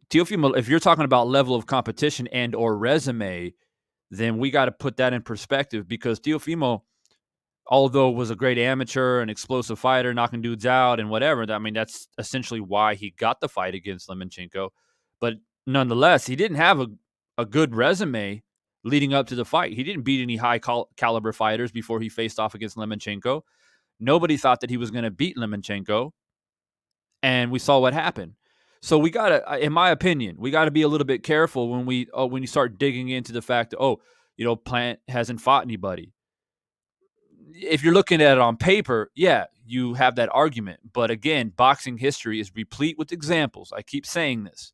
Teofimo, if you're talking about level of competition and or resume, then we got to put that in perspective, because Teofimo, although was a great amateur, an explosive fighter, knocking dudes out and whatever, I mean, that's essentially why he got the fight against Lomachenko. But nonetheless, he didn't have a good resume leading up to the fight. He didn't beat any high caliber fighters before he faced off against Lomachenko. Nobody thought that he was going to beat Lomachenko, and we saw what happened. So we got to, in my opinion, we got to be a little bit careful when you start digging into the fact that, Plant hasn't fought anybody. If you're looking at it on paper, yeah, you have that argument. But again, boxing history is replete with examples. I keep saying this.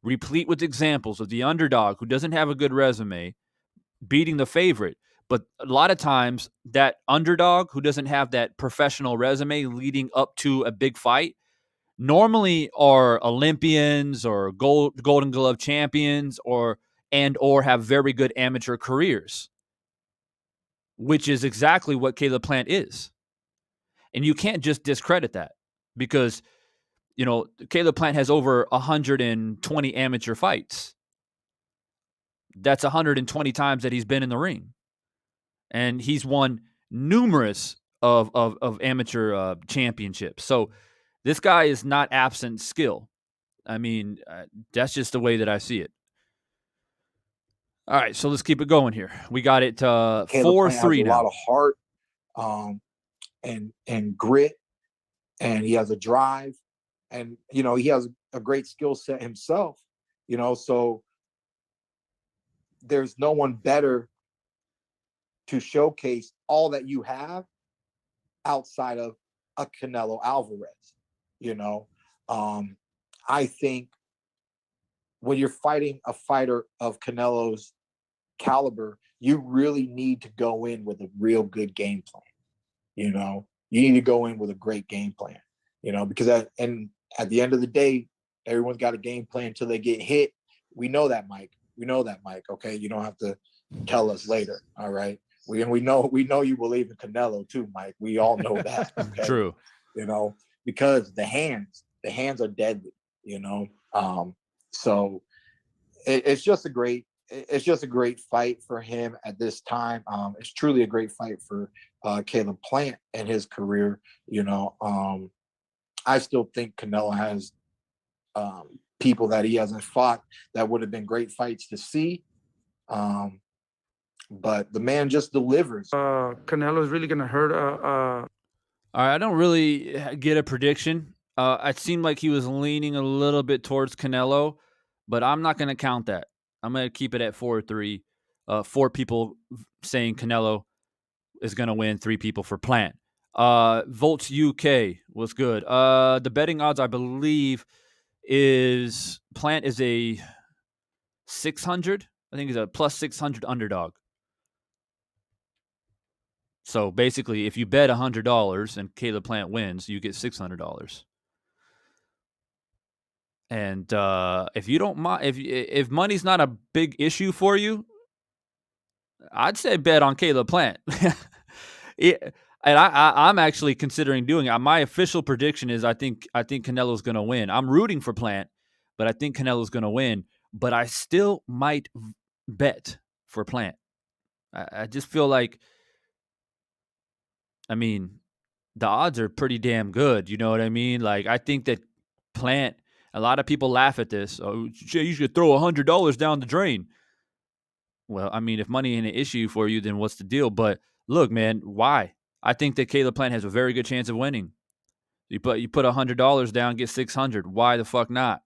Replete with examples of the underdog who doesn't have a good resume beating the favorite. But a lot of times that underdog who doesn't have that professional resume leading up to a big fight normally are Olympians or Golden Glove champions or have very good amateur careers, which is exactly what Caleb Plant is. And you can't just discredit that, because Caleb Plant has over 120 amateur fights. That's 120 times that he's been in the ring. And he's won numerous of amateur championships. So this guy is not absent skill. I mean, that's just the way that I see it. All right, so let's keep it going here. We got it 4-3 now. A lot of heart and grit, and he has a drive. And, he has a great skill set himself, so there's no one better to showcase all that you have outside of a Canelo Alvarez, I think when you're fighting a fighter of Canelo's caliber, you really need to go in with a real good game plan. You need to go in with a great game plan, because at the end of the day, everyone's got a game plan until they get hit. We know that, Mike. Okay. You don't have to tell us later. All right. We know you believe in Canelo too, Mike. We all know that. Okay? True. Because the hands are deadly, so it's just a great fight for him at this time. It's truly a great fight for Caleb Plant and his career. I still think Canelo has people that he hasn't fought that would have been great fights to see. But the man just delivers. Canelo is really going to hurt. All right, I don't really get a prediction. It seemed like he was leaning a little bit towards Canelo, but I'm not going to count that. I'm going to keep it at 4-3. 4 people saying Canelo. is going to win, 3 people for Plant. Volts UK was good. The betting odds, I believe, is Plant is a 600. I think he's a plus 600 underdog. So basically, if you bet $100 and Caleb Plant wins, you get $600. And if you don't mind, if money's not a big issue for you, I'd say bet on Caleb Plant. And I'm actually considering doing it. My official prediction is I think Canelo's going to win. I'm rooting for Plant, but I think Canelo's going to win. But I still might bet for Plant. I just feel like, I mean, the odds are pretty damn good. You know what I mean? Like, I think that Plant, a lot of people laugh at this. Oh, you should throw $100 down the drain. Well, I mean, if money ain't an issue for you, then what's the deal? But look, man, why? I think that Caleb Plant has a very good chance of winning. You put $100 down, get $600. Why the fuck not?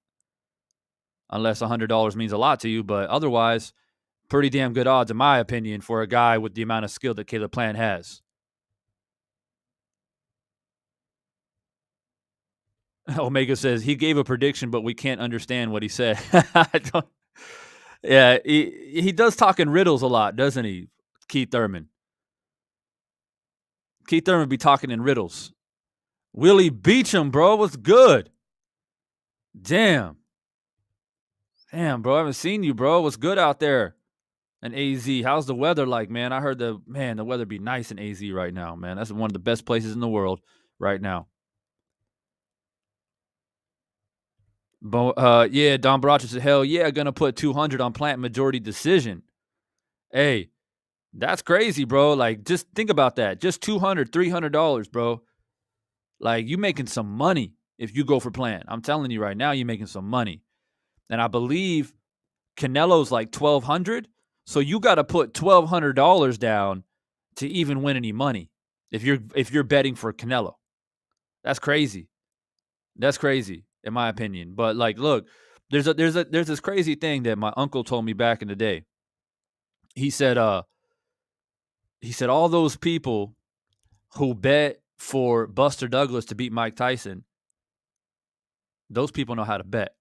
Unless $100 means a lot to you, but otherwise, pretty damn good odds, in my opinion, for a guy with the amount of skill that Caleb Plant has. Omega says he gave a prediction, but we can't understand what he said. Yeah, he does talk in riddles a lot, doesn't he, Keith Thurman? Keith Thurman be talking in riddles. Willie Beecham, bro, what's good? Damn, bro, I haven't seen you, bro. What's good out there in AZ? How's the weather like, man? I heard the weather be nice in AZ right now, man. That's one of the best places in the world right now. Yeah, Don Baracha said, hell yeah, gonna put 200 on Plant majority decision. Hey, that's crazy, bro. Like, just think about that. Just $200, $300, bro. Like, you making some money if you go for Plant. I'm telling you right now, you're making some money. And I believe Canelo's like $1,200. So you got to put $1,200 down to even win any money if you're betting for Canelo. That's crazy. That's crazy, in my opinion. But like, look, there's this crazy thing that my uncle told me back in the day. He said all those people who bet for Buster Douglas to beat Mike Tyson, those people know how to bet.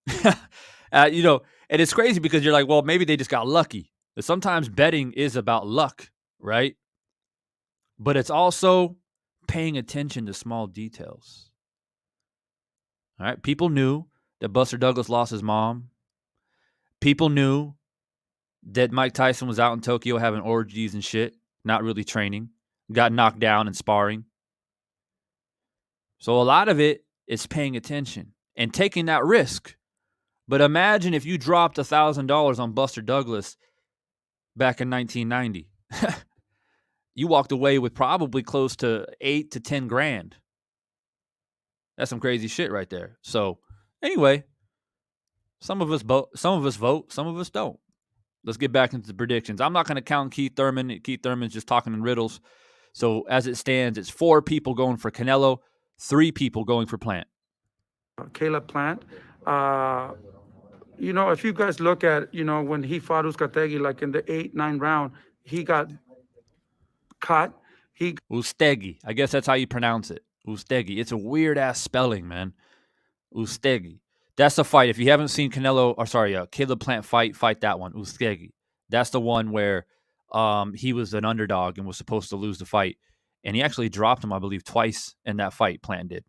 And it's crazy because you're like, well, maybe they just got lucky. But sometimes betting is about luck, right? But it's also paying attention to small details. All right, people knew that Buster Douglas lost his mom. People knew that Mike Tyson was out in Tokyo having orgies and shit, not really training, got knocked down in sparring. So a lot of it is paying attention and taking that risk. But imagine if you dropped $1,000 on Buster Douglas back in 1990. You walked away with probably close to 8 to 10 grand. That's some crazy shit right there. So anyway, some of us vote, some of us don't. Let's get back into the predictions. I'm not going to count Keith Thurman. Keith Thurman's just talking in riddles. So as it stands, it's 4 people going for Canelo, 3 people going for Plant. Caleb Plant. If you guys look at, when he fought Uzcategui, like in the 8-9 round, he got cut. Uzcategui. I guess that's how you pronounce it. Uzcategui. It's a weird ass spelling, man. Uzcategui. That's the fight. If you haven't seen Caleb Plant fight that one. Uzcategui. That's the one where he was an underdog and was supposed to lose the fight, and he actually dropped him, I believe, twice in that fight. Plant did.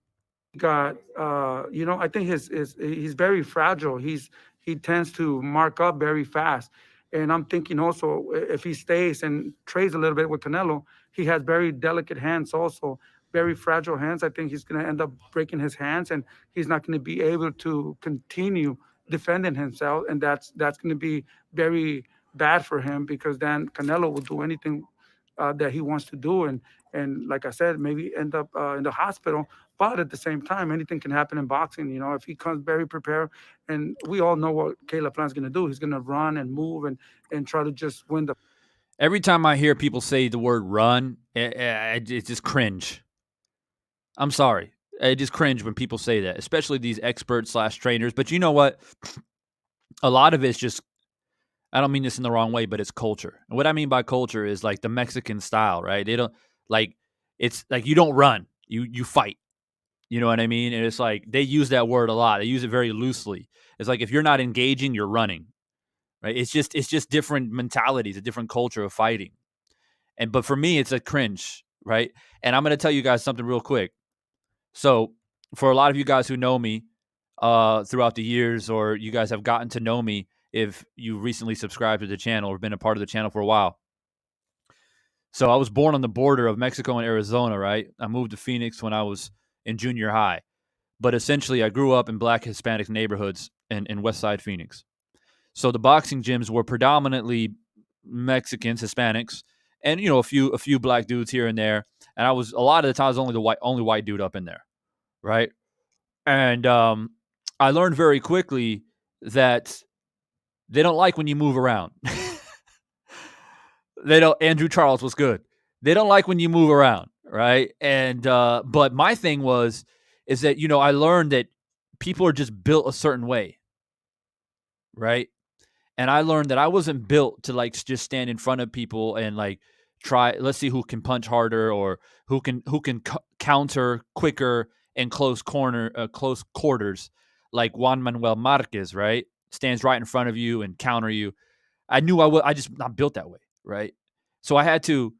Got I think he's very fragile. He tends to mark up very fast. And I'm thinking also, if he stays and trades a little bit with Canelo, he has very delicate hands also, very fragile hands. I think he's going to end up breaking his hands, and he's not going to be able to continue defending himself. And that's going to be very bad for him, because then Canelo will do anything that he wants to do. And like I said, maybe end up in the hospital. But at the same time, anything can happen in boxing. If he comes very prepared, and we all know what Caleb Plant's going to do. He's going to run and move and try to just win the. Every time I hear people say the word run, it just cringe. I'm sorry. I just cringe when people say that, especially these experts / trainers. But you know what? A lot of it's just, I don't mean this in the wrong way, but it's culture. And what I mean by culture is like the Mexican style, right? They don't Like, it's like you don't run, you fight. You know what I mean? And it's like they use that word a lot. They use it very loosely. It's like if you're not engaging, you're running. Right? It's just different mentalities, a different culture of fighting. But for me, it's a cringe, right? And I'm going to tell you guys something real quick. So for a lot of you guys who know me throughout the years, or you guys have gotten to know me if you recently subscribed to the channel or been a part of the channel for a while. So I was born on the border of Mexico and Arizona, right? I moved to Phoenix when I was in junior high. But essentially, I grew up in Black Hispanic neighborhoods in West Side Phoenix. So the boxing gyms were predominantly Mexicans, Hispanics, and a few black dudes here and there. And I was a lot of the times only white dude up in there, right? And I learned very quickly that they don't like when you move around. They don't. Andrew Charles was good. They don't like when you move around, right? And but my thing is that I learned that people are just built a certain way, right? And I learned that I wasn't built to like just stand in front of people and like let's see who can punch harder or who can counter quicker in close quarters, like Juan Manuel Marquez, right? Stands right in front of you and counter you. I knew I just not built that way, right? So I had to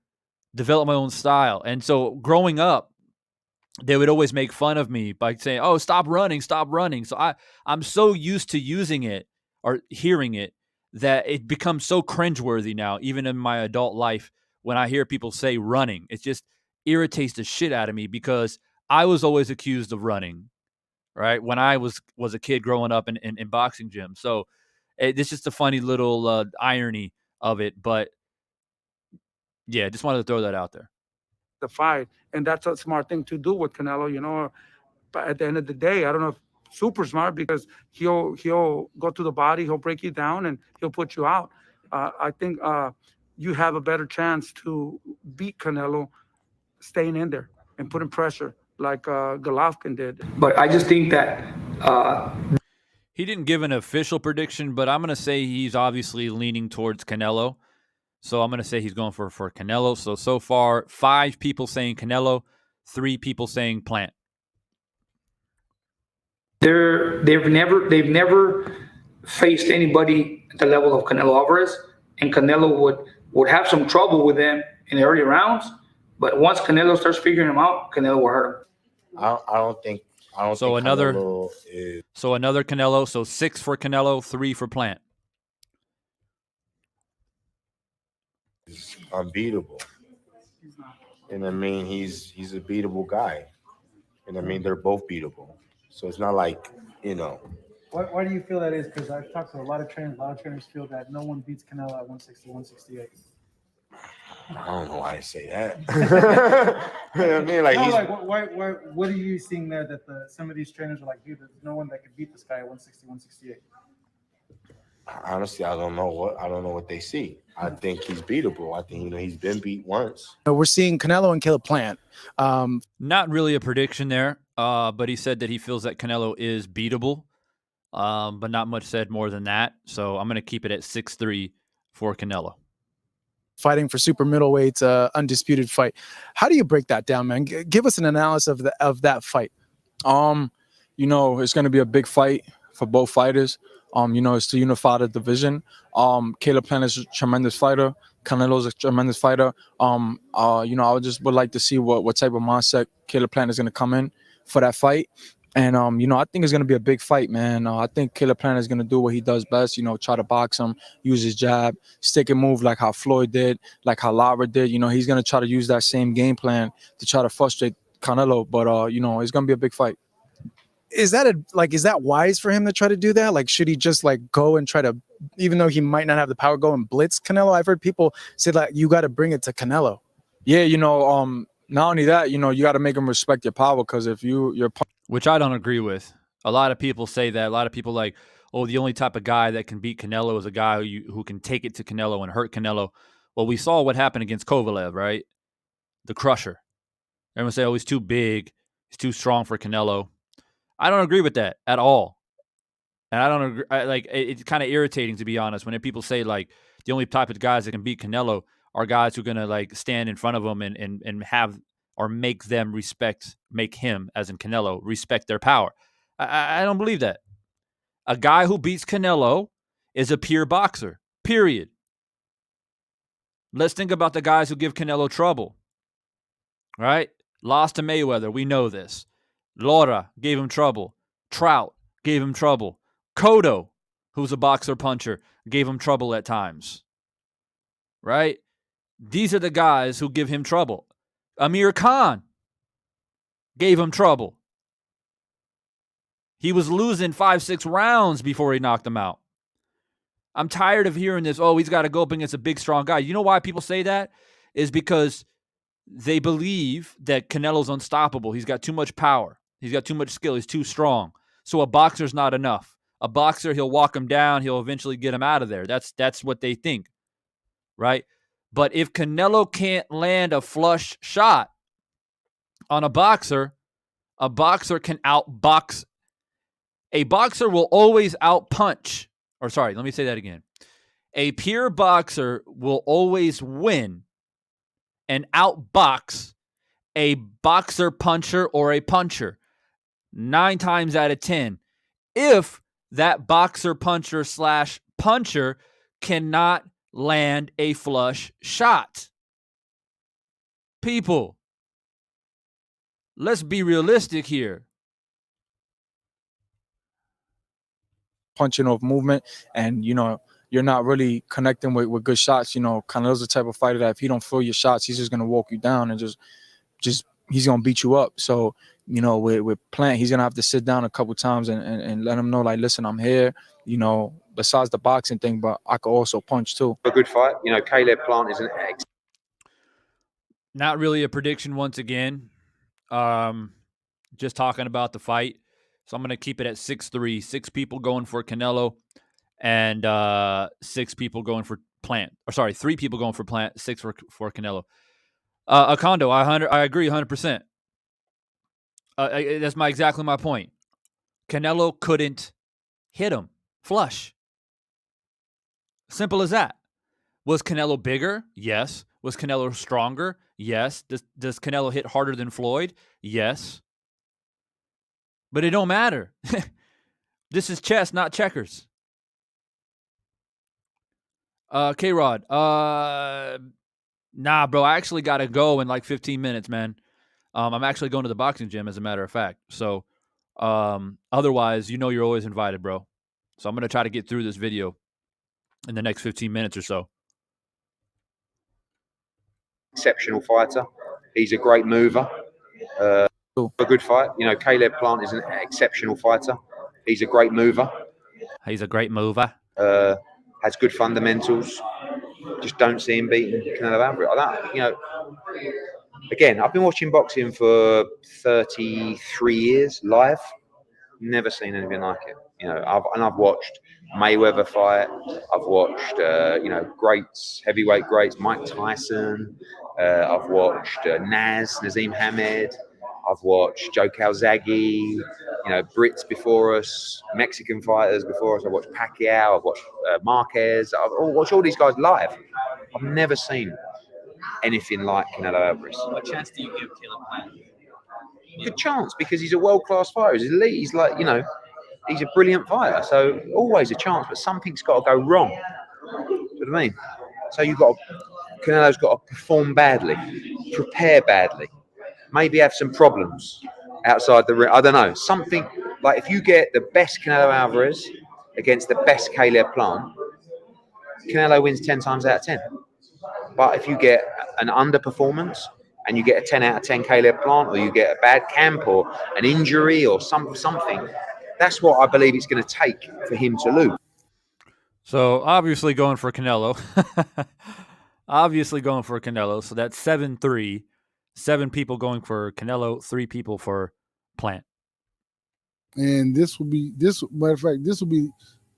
develop my own style. And so growing up, they would always make fun of me by saying, "Oh, stop running. So I'm so used to using it or hearing it that it becomes so cringeworthy now, even in my adult life, when I hear people say running. It just irritates the shit out of me because I was always accused of running, right? When I was a kid growing up in boxing gyms. So it's just a funny little irony of it. But yeah, just wanted to throw that out there. The fight, and that's a smart thing to do with Canelo, but at the end of the day, I don't know if super smart, because he'll go to the body, he'll break you down, and he'll put you out. I think you have a better chance to beat Canelo staying in there and putting pressure like Golovkin did. But I just think that he didn't give an official prediction, but I'm going to say he's obviously leaning towards Canelo. So I'm going to say he's going for Canelo. So far, 5 people saying Canelo, 3 people saying Plant. They've never faced anybody at the level of Canelo Alvarez, and Canelo would have some trouble with them in the early rounds. But once Canelo starts figuring them out, Canelo will hurt him. I don't think another Canelo is... So another Canelo. So 6 for Canelo, 3 for Plant. Unbeatable. And I mean, he's a beatable guy. And I mean, they're both beatable. So it's not like, Why do you feel that is? Because I've talked to a lot of trainers. A lot of trainers feel that no one beats Canelo at 160, 168. I don't know why I say that. I mean, like, what are you seeing there that some of these trainers are like, dude, there's no one that can beat this guy at 160, 168? Honestly, I don't know what they see. I think he's beatable. I think he's been beat once. We're seeing Canelo and Caleb Plant. Not really a prediction there, but he said that he feels that Canelo is beatable, but not much said more than that. So I'm going to keep it at 6-3 for Canelo. Fighting for super middleweight, undisputed fight. How do you break that down, man? Give us an analysis of that fight. It's going to be a big fight for both fighters. It's to unify the division. Caleb Plant is a tremendous fighter. Canelo's a tremendous fighter. I would like to see what type of mindset Caleb Plant is going to come in for that fight. And, I think it's going to be a big fight, man. I think Caleb Plant is going to do what he does best, try to box him, use his jab, stick and move like how Floyd did, like how Lara did. He's going to try to use that same game plan to try to frustrate Canelo. But, it's going to be a big fight. Is that wise for him to try to do that? Like, should he just go and try to, even though he might not have the power, go and blitz Canelo? I've heard people say you got to bring it to Canelo. Yeah, not only that, you got to make him respect your power, because if you're, which I don't agree with. A lot of people say that. A lot of people the only type of guy that can beat Canelo is a guy who can take it to Canelo and hurt Canelo. Well, we saw what happened against Kovalev, right? The crusher. Everyone say, he's too big, he's too strong for Canelo. I don't agree with that at all. And I don't agree. It's kind of irritating, to be honest, when people say the only type of guys that can beat Canelo are guys who are gonna like stand in front of him and have or make him, as in Canelo, respect their power. I don't believe that. A guy who beats Canelo is a pure boxer. Period. Let's think about the guys who give Canelo trouble. Right? Lost to Mayweather. We know this. Lara gave him trouble. Trout gave him trouble. Cotto, who's a boxer puncher, gave him trouble at times. Right? These are the guys who give him trouble. Amir Khan gave him trouble. He was losing 5-6 rounds before he knocked him out. I'm tired of hearing this, oh, he's got to go up against a big, strong guy. You know why people say that? Is because they believe that Canelo's unstoppable. He's got too much power. He's got too much skill. He's too strong. So a boxer's not enough. A boxer, he'll walk him down. He'll eventually get him out of there. That's what they think, right? But if Canelo can't land a flush shot on a boxer can outbox. A boxer will always outpunch. Or sorry, let me say that again. A pure boxer will always win and outbox a boxer puncher or a puncher 9 times out of 10 if that boxer puncher / puncher cannot land a flush shot. People, let's be realistic here. Punching off movement, and you're not really connecting with good shots. Canelo's the type of fighter that if he don't feel your shots, he's just gonna walk you down and just he's gonna beat you up. So with Plant, he's gonna have to sit down a couple times and let him know, like, listen, I'm here. Besides the boxing thing, but I could also punch too. A good fight. Caleb Plant is an ex. Not really a prediction once again. Just talking about the fight. So I'm going to keep it at 6-3. 6 people going for Canelo and 6 people going for Plant. Or sorry, 3 people going for Plant, 6 for Canelo. Acondo, I agree 100%. That's exactly my point. Canelo couldn't hit him flush. Simple as that. Was Canelo bigger? Yes. Was Canelo stronger? Yes. Does Canelo hit harder than Floyd? Yes. But it don't matter. This is chess, not checkers. K-Rod. Nah, bro. I actually got to go in like 15 minutes, man. I'm actually going to the boxing gym, as a matter of fact. So, otherwise, you're always invited, bro. So I'm going to try to get through this video in the next 15 minutes or so. Exceptional fighter. He's a great mover. A good fight. Caleb Plant is an exceptional fighter. He's a great mover. He's a great mover. Has good fundamentals. Just don't see him beating Canelo Alvarez. Again, I've been watching boxing for 33 years live. Never seen anything like it. I've watched Mayweather fight. I've watched greats, heavyweight greats, Mike Tyson. I've watched Nazim Hamed. I've watched Joe Calzaghe, Brits before us, Mexican fighters before us. I've watched Pacquiao. I've watched Marquez. I've watched all these guys live. I've never seen anything like Canelo Alvarez. What chance do you give Caleb Plant? Good chance, because he's a world-class fighter. He's elite. He's he's a brilliant fighter. So always a chance, but something's got to go wrong. Do you know what I mean? So Canelo's got to perform badly, prepare badly, maybe have some problems outside the ring. I don't know. Something like, if you get the best Canelo Alvarez against the best Caleb Plant, Canelo wins 10 times out of 10. But if you get an underperformance and you get a 10 out of 10 Caleb Plant, or you get a bad camp or an injury or something, that's what I believe it's going to take for him to lose. So obviously going for Canelo. So that's 7-3. 7 people going for Canelo, 3 people for Plant. And matter of fact, this will be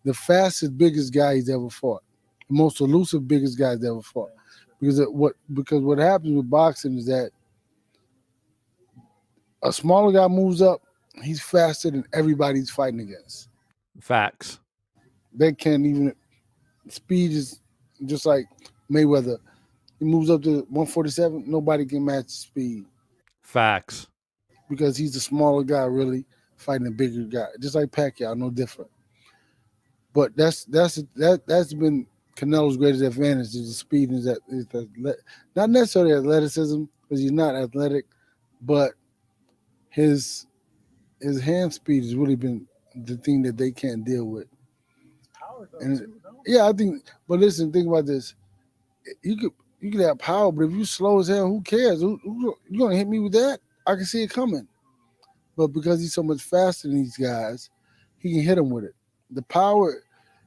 the fastest, biggest guy he's ever fought. The most elusive, biggest guy he's ever fought. Because what happens with boxing is that a smaller guy moves up, he's faster than everybody he's fighting against. Facts. They can't even. Speed is just like Mayweather. he moves up to 147, nobody can match his speed. Facts. Because he's a smaller guy, really fighting a bigger guy, just like Pacquiao, no different. But that's been Canelo's greatest advantage is the speed and not necessarily athleticism because he's not athletic, but his hand speed has really been the thing that they can't deal with. And yeah, I think. But listen, think about this: you could have power, but if you slow as hell, who cares? You gonna hit me with that? I can see it coming. But because he's so much faster than these guys, he can hit them with it. The power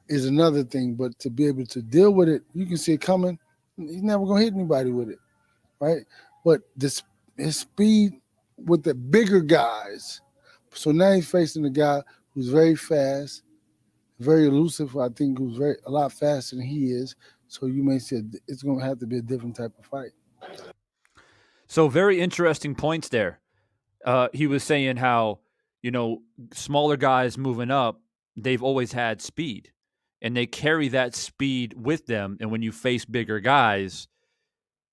is another thing, but to be able to deal with it, you can see it coming. He's never gonna hit anybody with it, right? But his speed with the bigger guys. So now he's facing a guy who's very fast, very elusive. I think who's a lot faster than he is. So you may say it's gonna have to be a different type of fight. So very interesting points there. He was saying how, smaller guys moving up, they've always had speed and they carry that speed with them. And when you face bigger guys,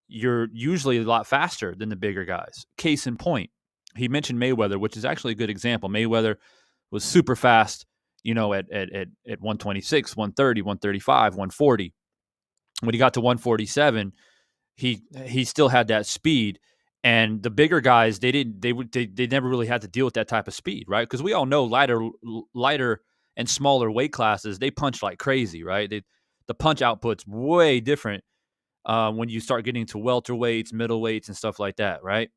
you're usually a lot faster than the bigger guys. Case in point, he mentioned Mayweather, which is actually a good example. Mayweather was super fast, at 126, 130, 135, 140. When he got to 147, he still had that speed. And the bigger guys, they never really had to deal with that type of speed, right? Because we all know lighter and smaller weight classes, they punch like crazy, right? The punch output's way different when you start getting to welterweights, middleweights, and stuff like that, right?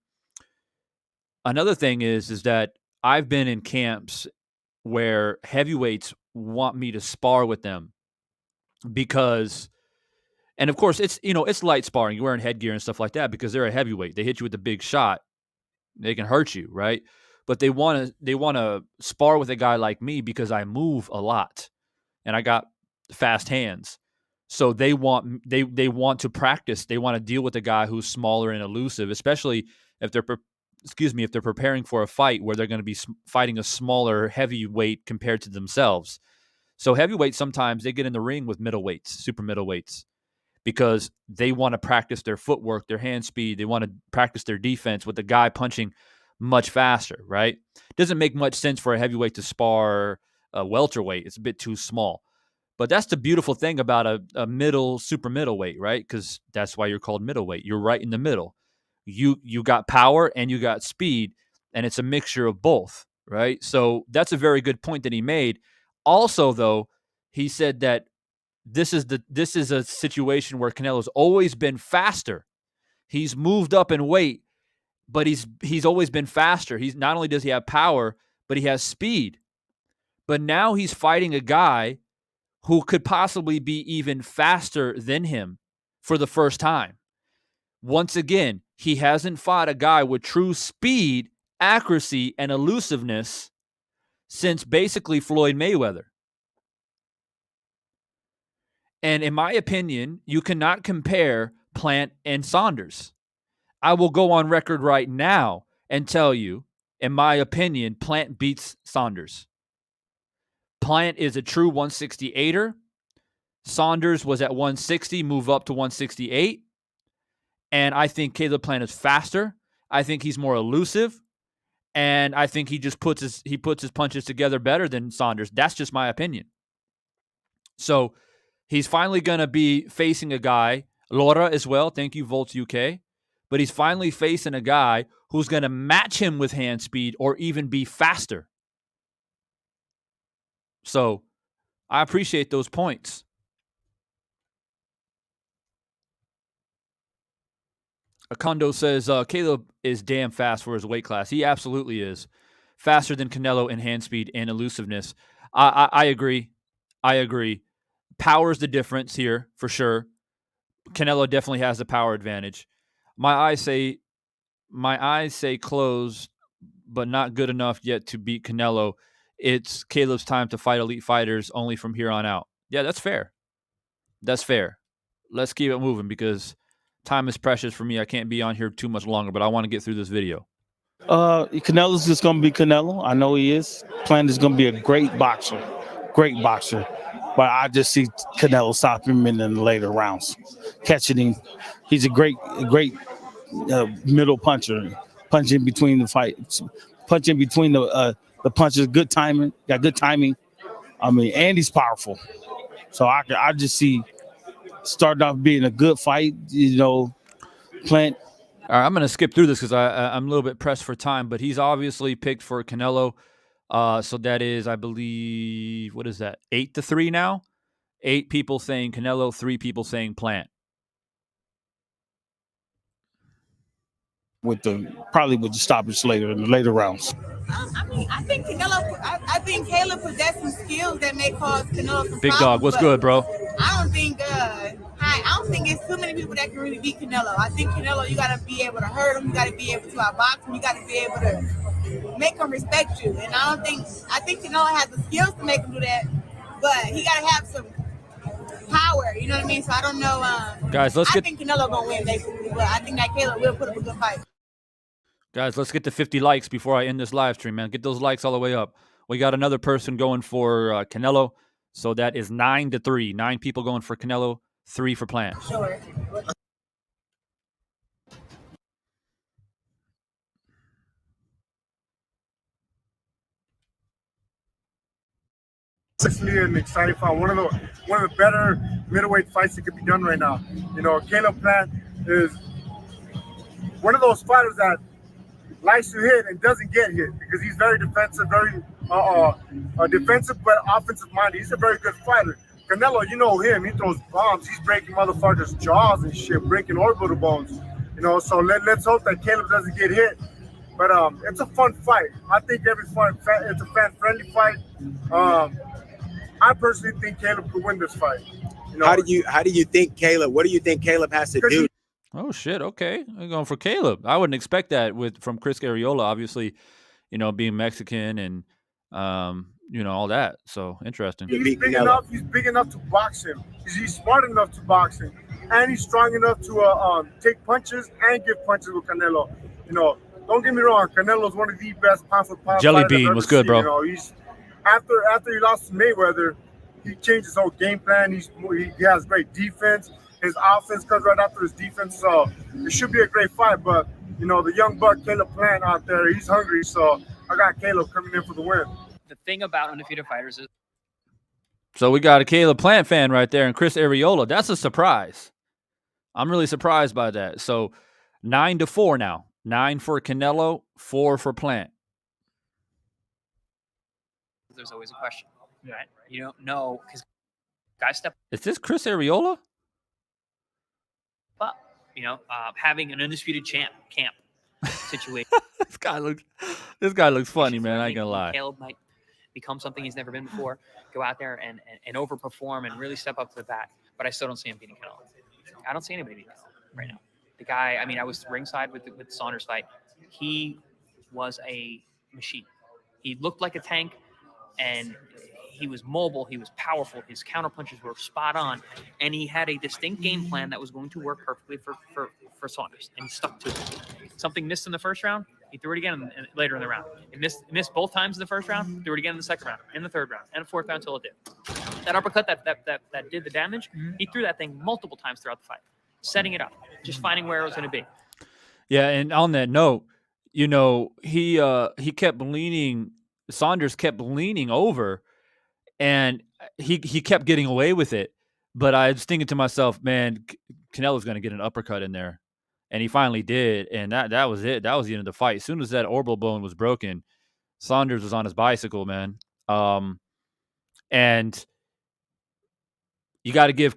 Another thing is that I've been in camps where heavyweights want me to spar with them because, and of course it's light sparring. You're wearing headgear and stuff like that because they're a heavyweight. They hit you with a big shot, they can hurt you, right? But they want to spar with a guy like me because I move a lot and I got fast hands. So they want to practice. They want to deal with a guy who's smaller and elusive, especially if they're preparing for a fight where they're going to be fighting a smaller heavyweight compared to themselves. So heavyweights, sometimes they get in the ring with middleweights, super middleweights, because they want to practice their footwork, their hand speed. They want to practice their defense with the guy punching much faster, right? Doesn't make much sense for a heavyweight to spar a welterweight. It's a bit too small. But that's the beautiful thing about a super middleweight, right? Because that's why you're called middleweight. You're right in the middle. You got power and you got speed, and it's a mixture of both, right? So that's a very good point that he made. Also, though, he said that this is a situation where Canelo's always been faster. He's moved up in weight, but he's always been faster. He's not only does he have power, but he has speed. But now he's fighting a guy who could possibly be even faster than him for the first time. Once again, he hasn't fought a guy with true speed, accuracy, and elusiveness since basically Floyd Mayweather. And in my opinion, you cannot compare Plant and Saunders. I will go on record right now and tell you, in my opinion, Plant beats Saunders. Plant is a true 168er. Saunders was at 160, move up to 168. And I think Caleb Plant is faster. I think he's more elusive. And I think he just puts his punches together better than Saunders. That's just my opinion. So he's finally going to be facing a guy, Laura as well. Thank you, Volts UK. But he's finally facing a guy who's going to match him with hand speed or even be faster. So I appreciate those points. Acondo says, Caleb is damn fast for his weight class. He absolutely is. Faster than Canelo in hand speed and elusiveness. I agree. Power is the difference here, for sure. Canelo definitely has the power advantage. My eyes say closed, but not good enough yet to beat Canelo. It's Caleb's time to fight elite fighters only from here on out. Yeah, that's fair. Let's keep it moving because time is precious for me. I can't be on here too much longer, but I want to get through this video. Canelo's just going to be Canelo. I know he is. Plant is going to be a great boxer. but I just see Canelo stop him in the later rounds, catching him. He's a great middle puncher, punching between the fights, punching between the punches. Good timing, got good timing. I mean, and he's powerful. So I just see starting off being a good fight. Plant. All right, I'm going to skip through this because I'm a little bit pressed for time, but he's obviously picked for Canelo. So that is, I believe, what is that? 8-3 now. 8 people saying Canelo, 3 people saying Plant. Probably with the stoppage later in the later rounds. I think Canelo. I think Caleb possesses some skills that may cause Canelo some Big problems, dog, what's good, bro? I don't think. I don't think it's too many people that can really beat Canelo. I think Canelo, you got to be able to hurt him. You got to be able to outbox him. You got to be able to make him respect you. And I think Canelo has the skills to make him do that, but he got to have some power. You know what I mean? So I don't know. Guys, I think Canelo gonna win basically, but I think that Caleb will put up a good fight. Guys, let's get to 50 likes before I end this live stream, man. Get those likes all the way up. We got another person going for Canelo, so that is 9-3. 9 people going for Canelo, 3 for Plant. Sure. Honestly, an exciting fight. One of the better middleweight fights that could be done right now. Caleb Plant is one of those fighters that likes to hit and doesn't get hit because he's very defensive, very defensive but offensive minded. He's a very good fighter. Canelo, you know him. He throws bombs. He's breaking motherfuckers' jaws and shit, breaking orbital bones. So let's hope that Caleb doesn't get hit. But it's a fun fight. I think every fight, it's a fan-friendly fight. I personally think Caleb could win this fight. How do you think Caleb? What do you think Caleb has to do? Oh shit! Okay, I'm going for Caleb. I wouldn't expect that from Chris Arreola, obviously, being Mexican and all that. So interesting. He's big enough. He's big enough to box him. He's smart enough to box him, and he's strong enough to take punches and give punches with Canelo. Don't get me wrong. Canelo's one of the best pound for pound. Jelly Bean, what's good, bro? He's after he lost to Mayweather, he changed his whole game plan. He has great defense. His offense comes right after his defense, so it should be a great fight. But the young buck Caleb Plant out there, he's hungry. So I got Caleb coming in for the win. The thing about undefeated fighters is. So we got a Caleb Plant fan right there, and Chris Arreola. That's a surprise. I'm really surprised by that. So 9-4 now. 9 for Canelo, 4 for Plant. There's always a question, right? You don't know because guys step. Is this Chris Arreola? Up, having an undisputed camp situation. This guy looks funny, man. I ain't gonna lie. Caleb might become something he's never been before. Go out there and overperform and really step up to the bat. But I still don't see him beating Canelo. I don't see anybody beating Canelo right now. The guy. I mean, I was ringside with Saunders fight. He was a machine. He looked like a tank, and he was mobile. He was powerful. His counterpunches were spot on, and he had a distinct game plan that was going to work perfectly for Saunders, and he stuck to it. Something missed in the first round. He threw it again later in the round. It missed both times in the first round. Threw it again in the second round, in the third round, and the fourth round until it did. That uppercut that did the damage. He threw that thing multiple times throughout the fight, setting it up, just finding where it was going to be. Yeah, and on that note, he kept leaning. Saunders kept leaning over, and he kept getting away with it. But I was thinking to myself, man, Canelo's going to get an uppercut in there. And he finally did, and that was it. That was the end of the fight. As soon as that orbital bone was broken, Saunders was on his bicycle, man. And you got to give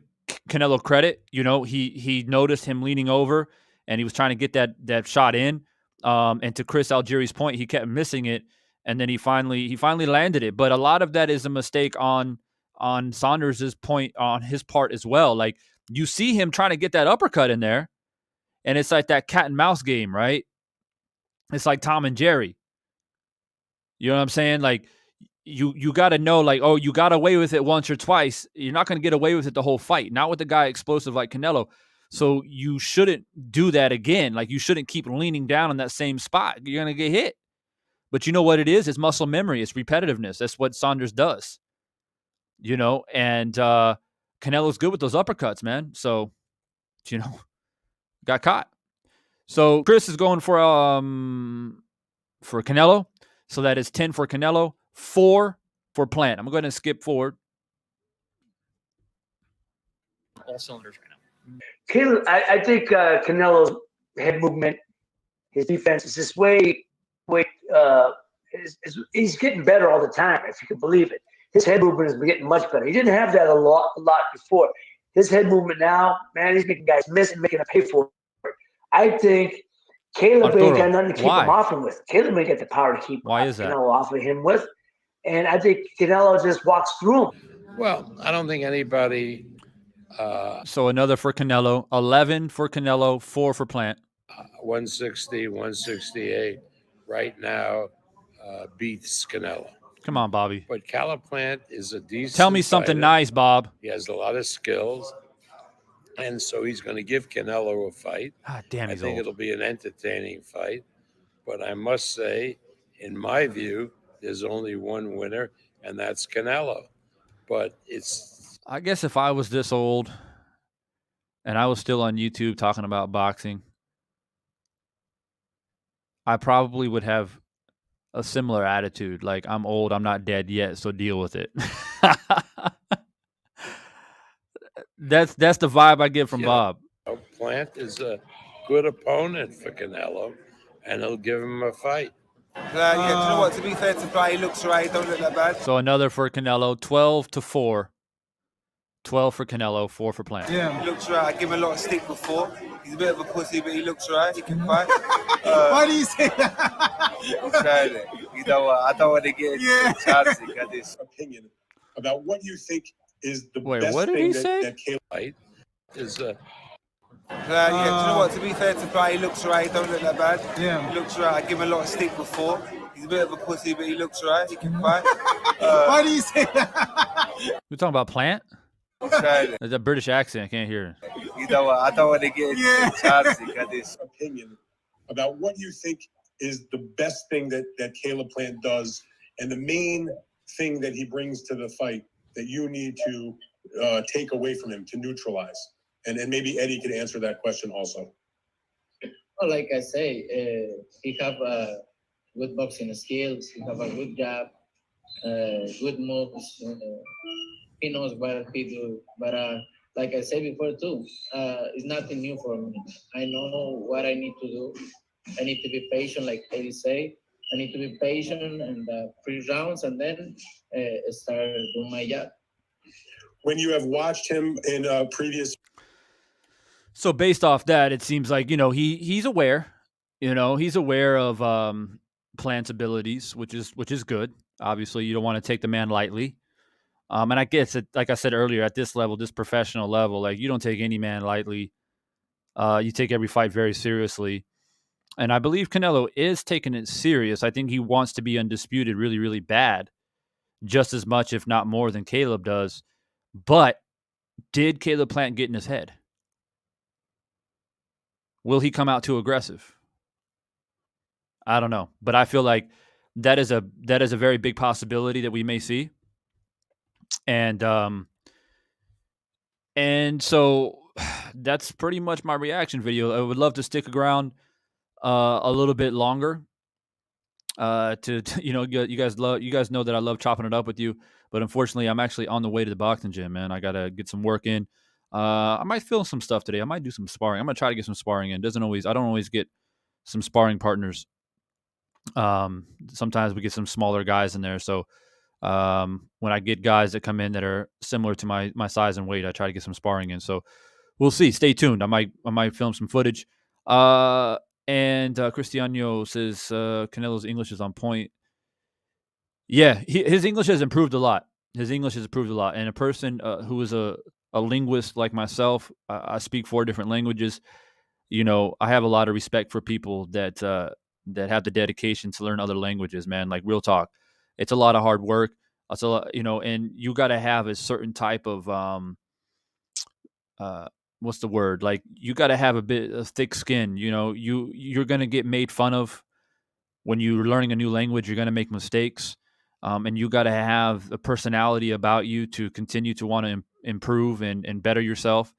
Canelo credit. He noticed him leaning over, and he was trying to get that shot in. And to Chris Algieri's point, he kept missing it. And then he finally landed it. But a lot of that is a mistake on Saunders' point, on his part as well. Like, you see him trying to get that uppercut in there, and it's like that cat and mouse game, right? It's like Tom and Jerry. You know what I'm saying? Like, you got to know, like, oh, you got away with it once or twice. You're not going to get away with it the whole fight. Not with a guy explosive like Canelo. So you shouldn't do that again. Like, you shouldn't keep leaning down in that same spot. You're going to get hit. But you know what it is? It's muscle memory. It's repetitiveness. That's what Saunders does. and Canelo's good with those uppercuts, man. So, got caught. So Chris is going for Canelo. So that is 10 for Canelo, 4 for Plant. I'm going to skip forward. All cylinders right now. Caleb, I think Canelo's head movement, his defense is just way. He's getting better all the time, if you can believe it. His head movement is getting much better. He didn't have that a lot before. His head movement now, man, he's making guys miss and making them pay for it. I think Caleb ain't got nothing to keep him off him with. Caleb ain't got the power to keep Canelo off of him with. And I think Canelo just walks through him. Well, I don't think anybody. So another for Canelo, 11 for Canelo, 4 for Plant. 160, 168 right now beats Canelo. Come on, Bobby. But Caleb Plant is a decent Tell me something fighter. nice, Bob. He has a lot of skills. And so he's going to give Canelo a fight. Ah, damn, he's I think old. it'll be an entertaining fight. But I must say, in my view, there's only one winner, and that's Canelo. But I guess if I was this old and I was still on YouTube talking about boxing, I probably would have a similar attitude. Like, I'm old, I'm not dead yet, so deal with it. That's the vibe I get from Bob. Plant is a good opponent for Canelo, and he'll give him a fight. Yeah, do you know what? To be fair to Fly, he looks right. Don't look that bad. So another for Canelo, 12-4. 12 for Canelo, 4 for Plant. Yeah, he looks right. I give him a lot of stick before. He's a bit of a pussy, but he looks right. He can fight. Why do you say that? I'm trying it. You know what? I don't want to get chancy. Got this opinion about what you think is the Wait, best what did thing he that, say? that Caleb Fight is yeah, do you know what? To be fair to Fly, he looks right. Don't look that bad. Yeah. He looks right. I give him a lot of stick before. He's a bit of a pussy, but he looks right. He can fight. Why do you say that? We're talking about Plant? Trying it. There's a British accent. I can't hear it. You know what? I don't want to get chancy. Got this opinion about what you think is the best thing that Caleb Plant does, and the main thing that he brings to the fight that you need to take away from him to neutralize. And maybe Eddie could answer that question also. Well, like I say, he have good boxing skills. He have a good jab, good moves. He knows what he do. But like I said before too, it's nothing new for me. I know what I need to do. I need to be patient, like Eddie say. I need to be patient and 3 rounds, and then start doing my job. When you have watched him in previous. So based off that, it seems like, he's aware. He's aware of Plant's abilities, which is good. Obviously, you don't want to take the man lightly. And I guess, like I said earlier, at this level, this professional level, like, you don't take any man lightly. You take every fight very seriously. And I believe Canelo is taking it serious. I think he wants to be undisputed really, really bad, just as much, if not more, than Caleb does. But did Caleb Plant get in his head? Will he come out too aggressive? I don't know. But I feel like that is a very big possibility that we may see. And so that's pretty much my reaction video. I would love to stick around a little bit longer. You guys know that I love chopping it up with you, but unfortunately, I'm actually on the way to the boxing gym, man. I gotta get some work in. I might film some stuff today. I might do some sparring. I'm gonna try to get some sparring in. I don't always get some sparring partners. Sometimes we get some smaller guys in there. So when I get guys that come in that are similar to my size and weight, I try to get some sparring in. So we'll see. Stay tuned. I might film some footage. And Cristiano says Canelo's English is on point. Yeah, his English has improved a lot. And a person who is a linguist like myself, I speak 4 different languages. I have a lot of respect for people that have the dedication to learn other languages, man. Like, real talk. It's a lot of hard work. It's a lot, and you got to have a certain type of what's the word? Like, you got to have a bit of thick skin. You're going to get made fun of when you're learning a new language. You're going to make mistakes. and you got to have a personality about you to continue to want to improve and better yourself.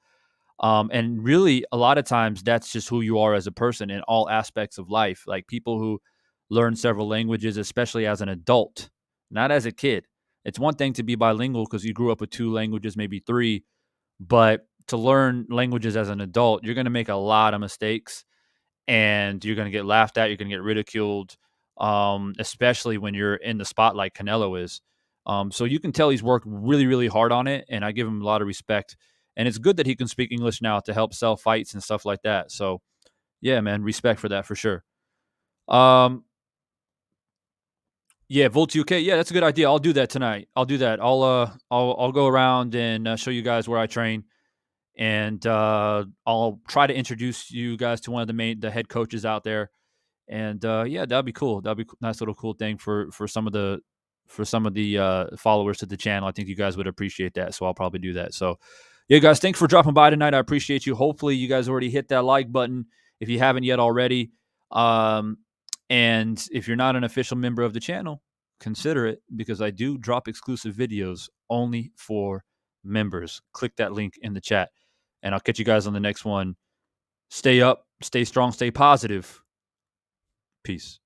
And really, a lot of times, that's just who you are as a person in all aspects of life. Like people who learn several languages, especially as an adult, not as a kid. It's one thing to be bilingual because you grew up with 2 languages, maybe 3, but to learn languages as an adult, you're going to make a lot of mistakes, and you're going to get laughed at. You're going to get ridiculed, especially when you're in the spotlight. Canelo is. So you can tell he's worked really, really hard on it, and I give him a lot of respect. And it's good that he can speak English now to help sell fights and stuff like that. So, yeah, man, respect for that for sure. Yeah, Volt UK. Yeah, that's a good idea. I'll do that tonight. I'll do that. I'll go around and show you guys where I train, and I'll try to introduce you guys to one of the head coaches out there. And yeah, that'd be cool. That'd be a nice little cool thing for some of the followers to the channel. I think you guys would appreciate that. So I'll probably do that. So yeah, guys, thanks for dropping by tonight. I appreciate you. Hopefully you guys already hit that like button if you haven't yet already. And if you're not an official member of the channel, consider it, because I do drop exclusive videos only for members. Click that link in the chat, and I'll catch you guys on the next one. Stay up, stay strong, stay positive. Peace.